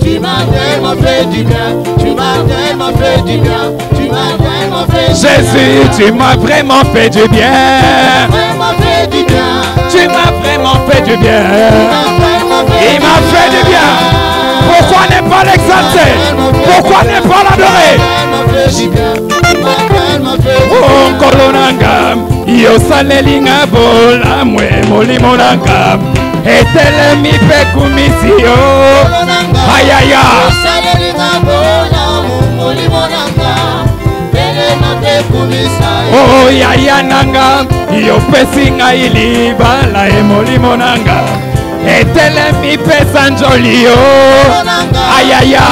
Tu m'as vraiment fait du bien. Tu m'as vraiment fait du bien. Tu m'as vraiment fait du bien. Jésus, tu m'as vraiment fait du bien. Tu m'as vraiment fait du bien. Il m'a fait du bien. Pourquoi ne pas l'exalter? Pourquoi ne pas l'adorer? Oh, Kolonanga, yo salelinga bola mwe molimo nanga. Etele mi peku misio. Ayaya. Oh, yaya nanga, yo pesinga ilibala emolimo nanga. Etele mi pesa njolio. Ayaya.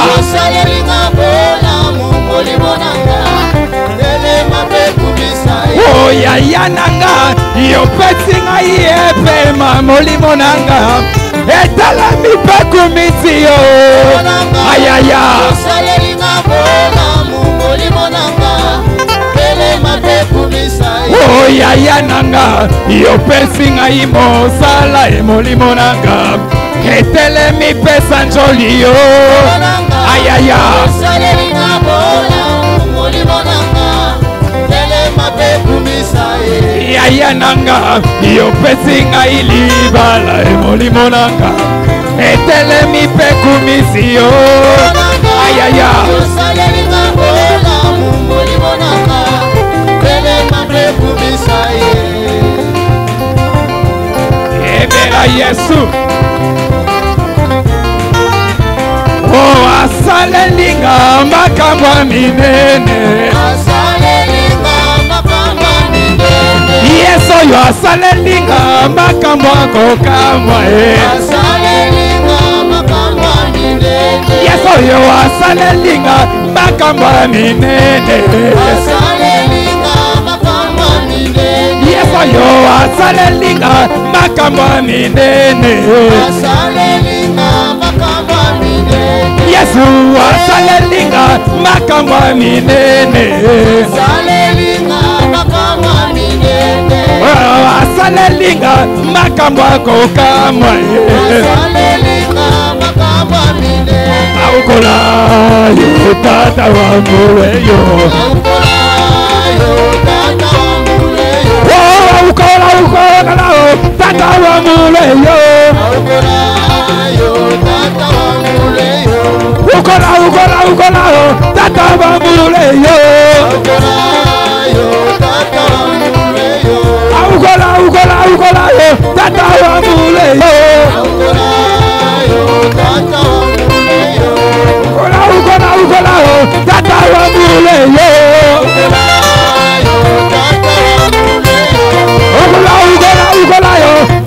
Oh, yaya nanga, yo pesinga yepe ma molimo nanga. Etele mi peku misio. Ayaya. Oh, yaya nanga, yo pesinga imosala emolimo nanga. Etele mi pesa njolio. Ayaya. Yaya nanga, yo pesinga ilibala emolimo nanga. Etele mi peku misio. Ayaya. Ebera Yesu. Oh, asalelinga makamwa minene. Yesu yo asalelinga makamwa kokamwa Yesu yo asalelinga makamwa minene. Yesu yo asalelinga makamwa minene. Yesu asalelinga makambo minene. Asalelinga makambo kokamwa. Aukola yo tata wa muleyo. Aukola tata wa muleyo. Ukola tata wa muleyo. Ukola tata wa muleyo. Tata wa muleyo.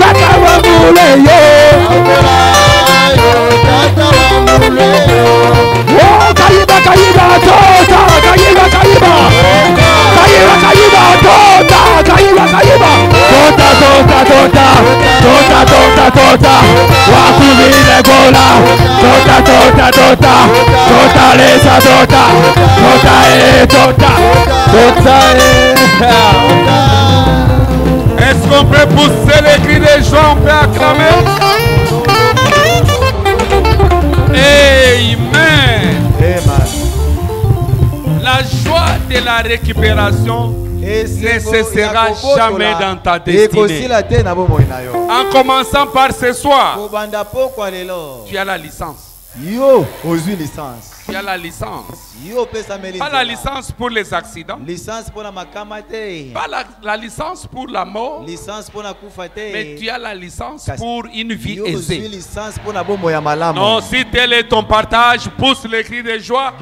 Tata wa muleyo. Kayiba tota. Wakumile gola. Tota lesa tota. Est-ce qu'on peut pousser les cris des joie, on peut acclamer? Amen. La joie de la récupération ne cessera jamais dans ta destinée. En commençant par ce soir, tu as la licence. Tu as la licence. Pas la licence pour les accidents. Pas la licence pour la mort. Mais tu as la licence pour une vie aisée. Non, si tel est ton partage, pousse les cris de joie.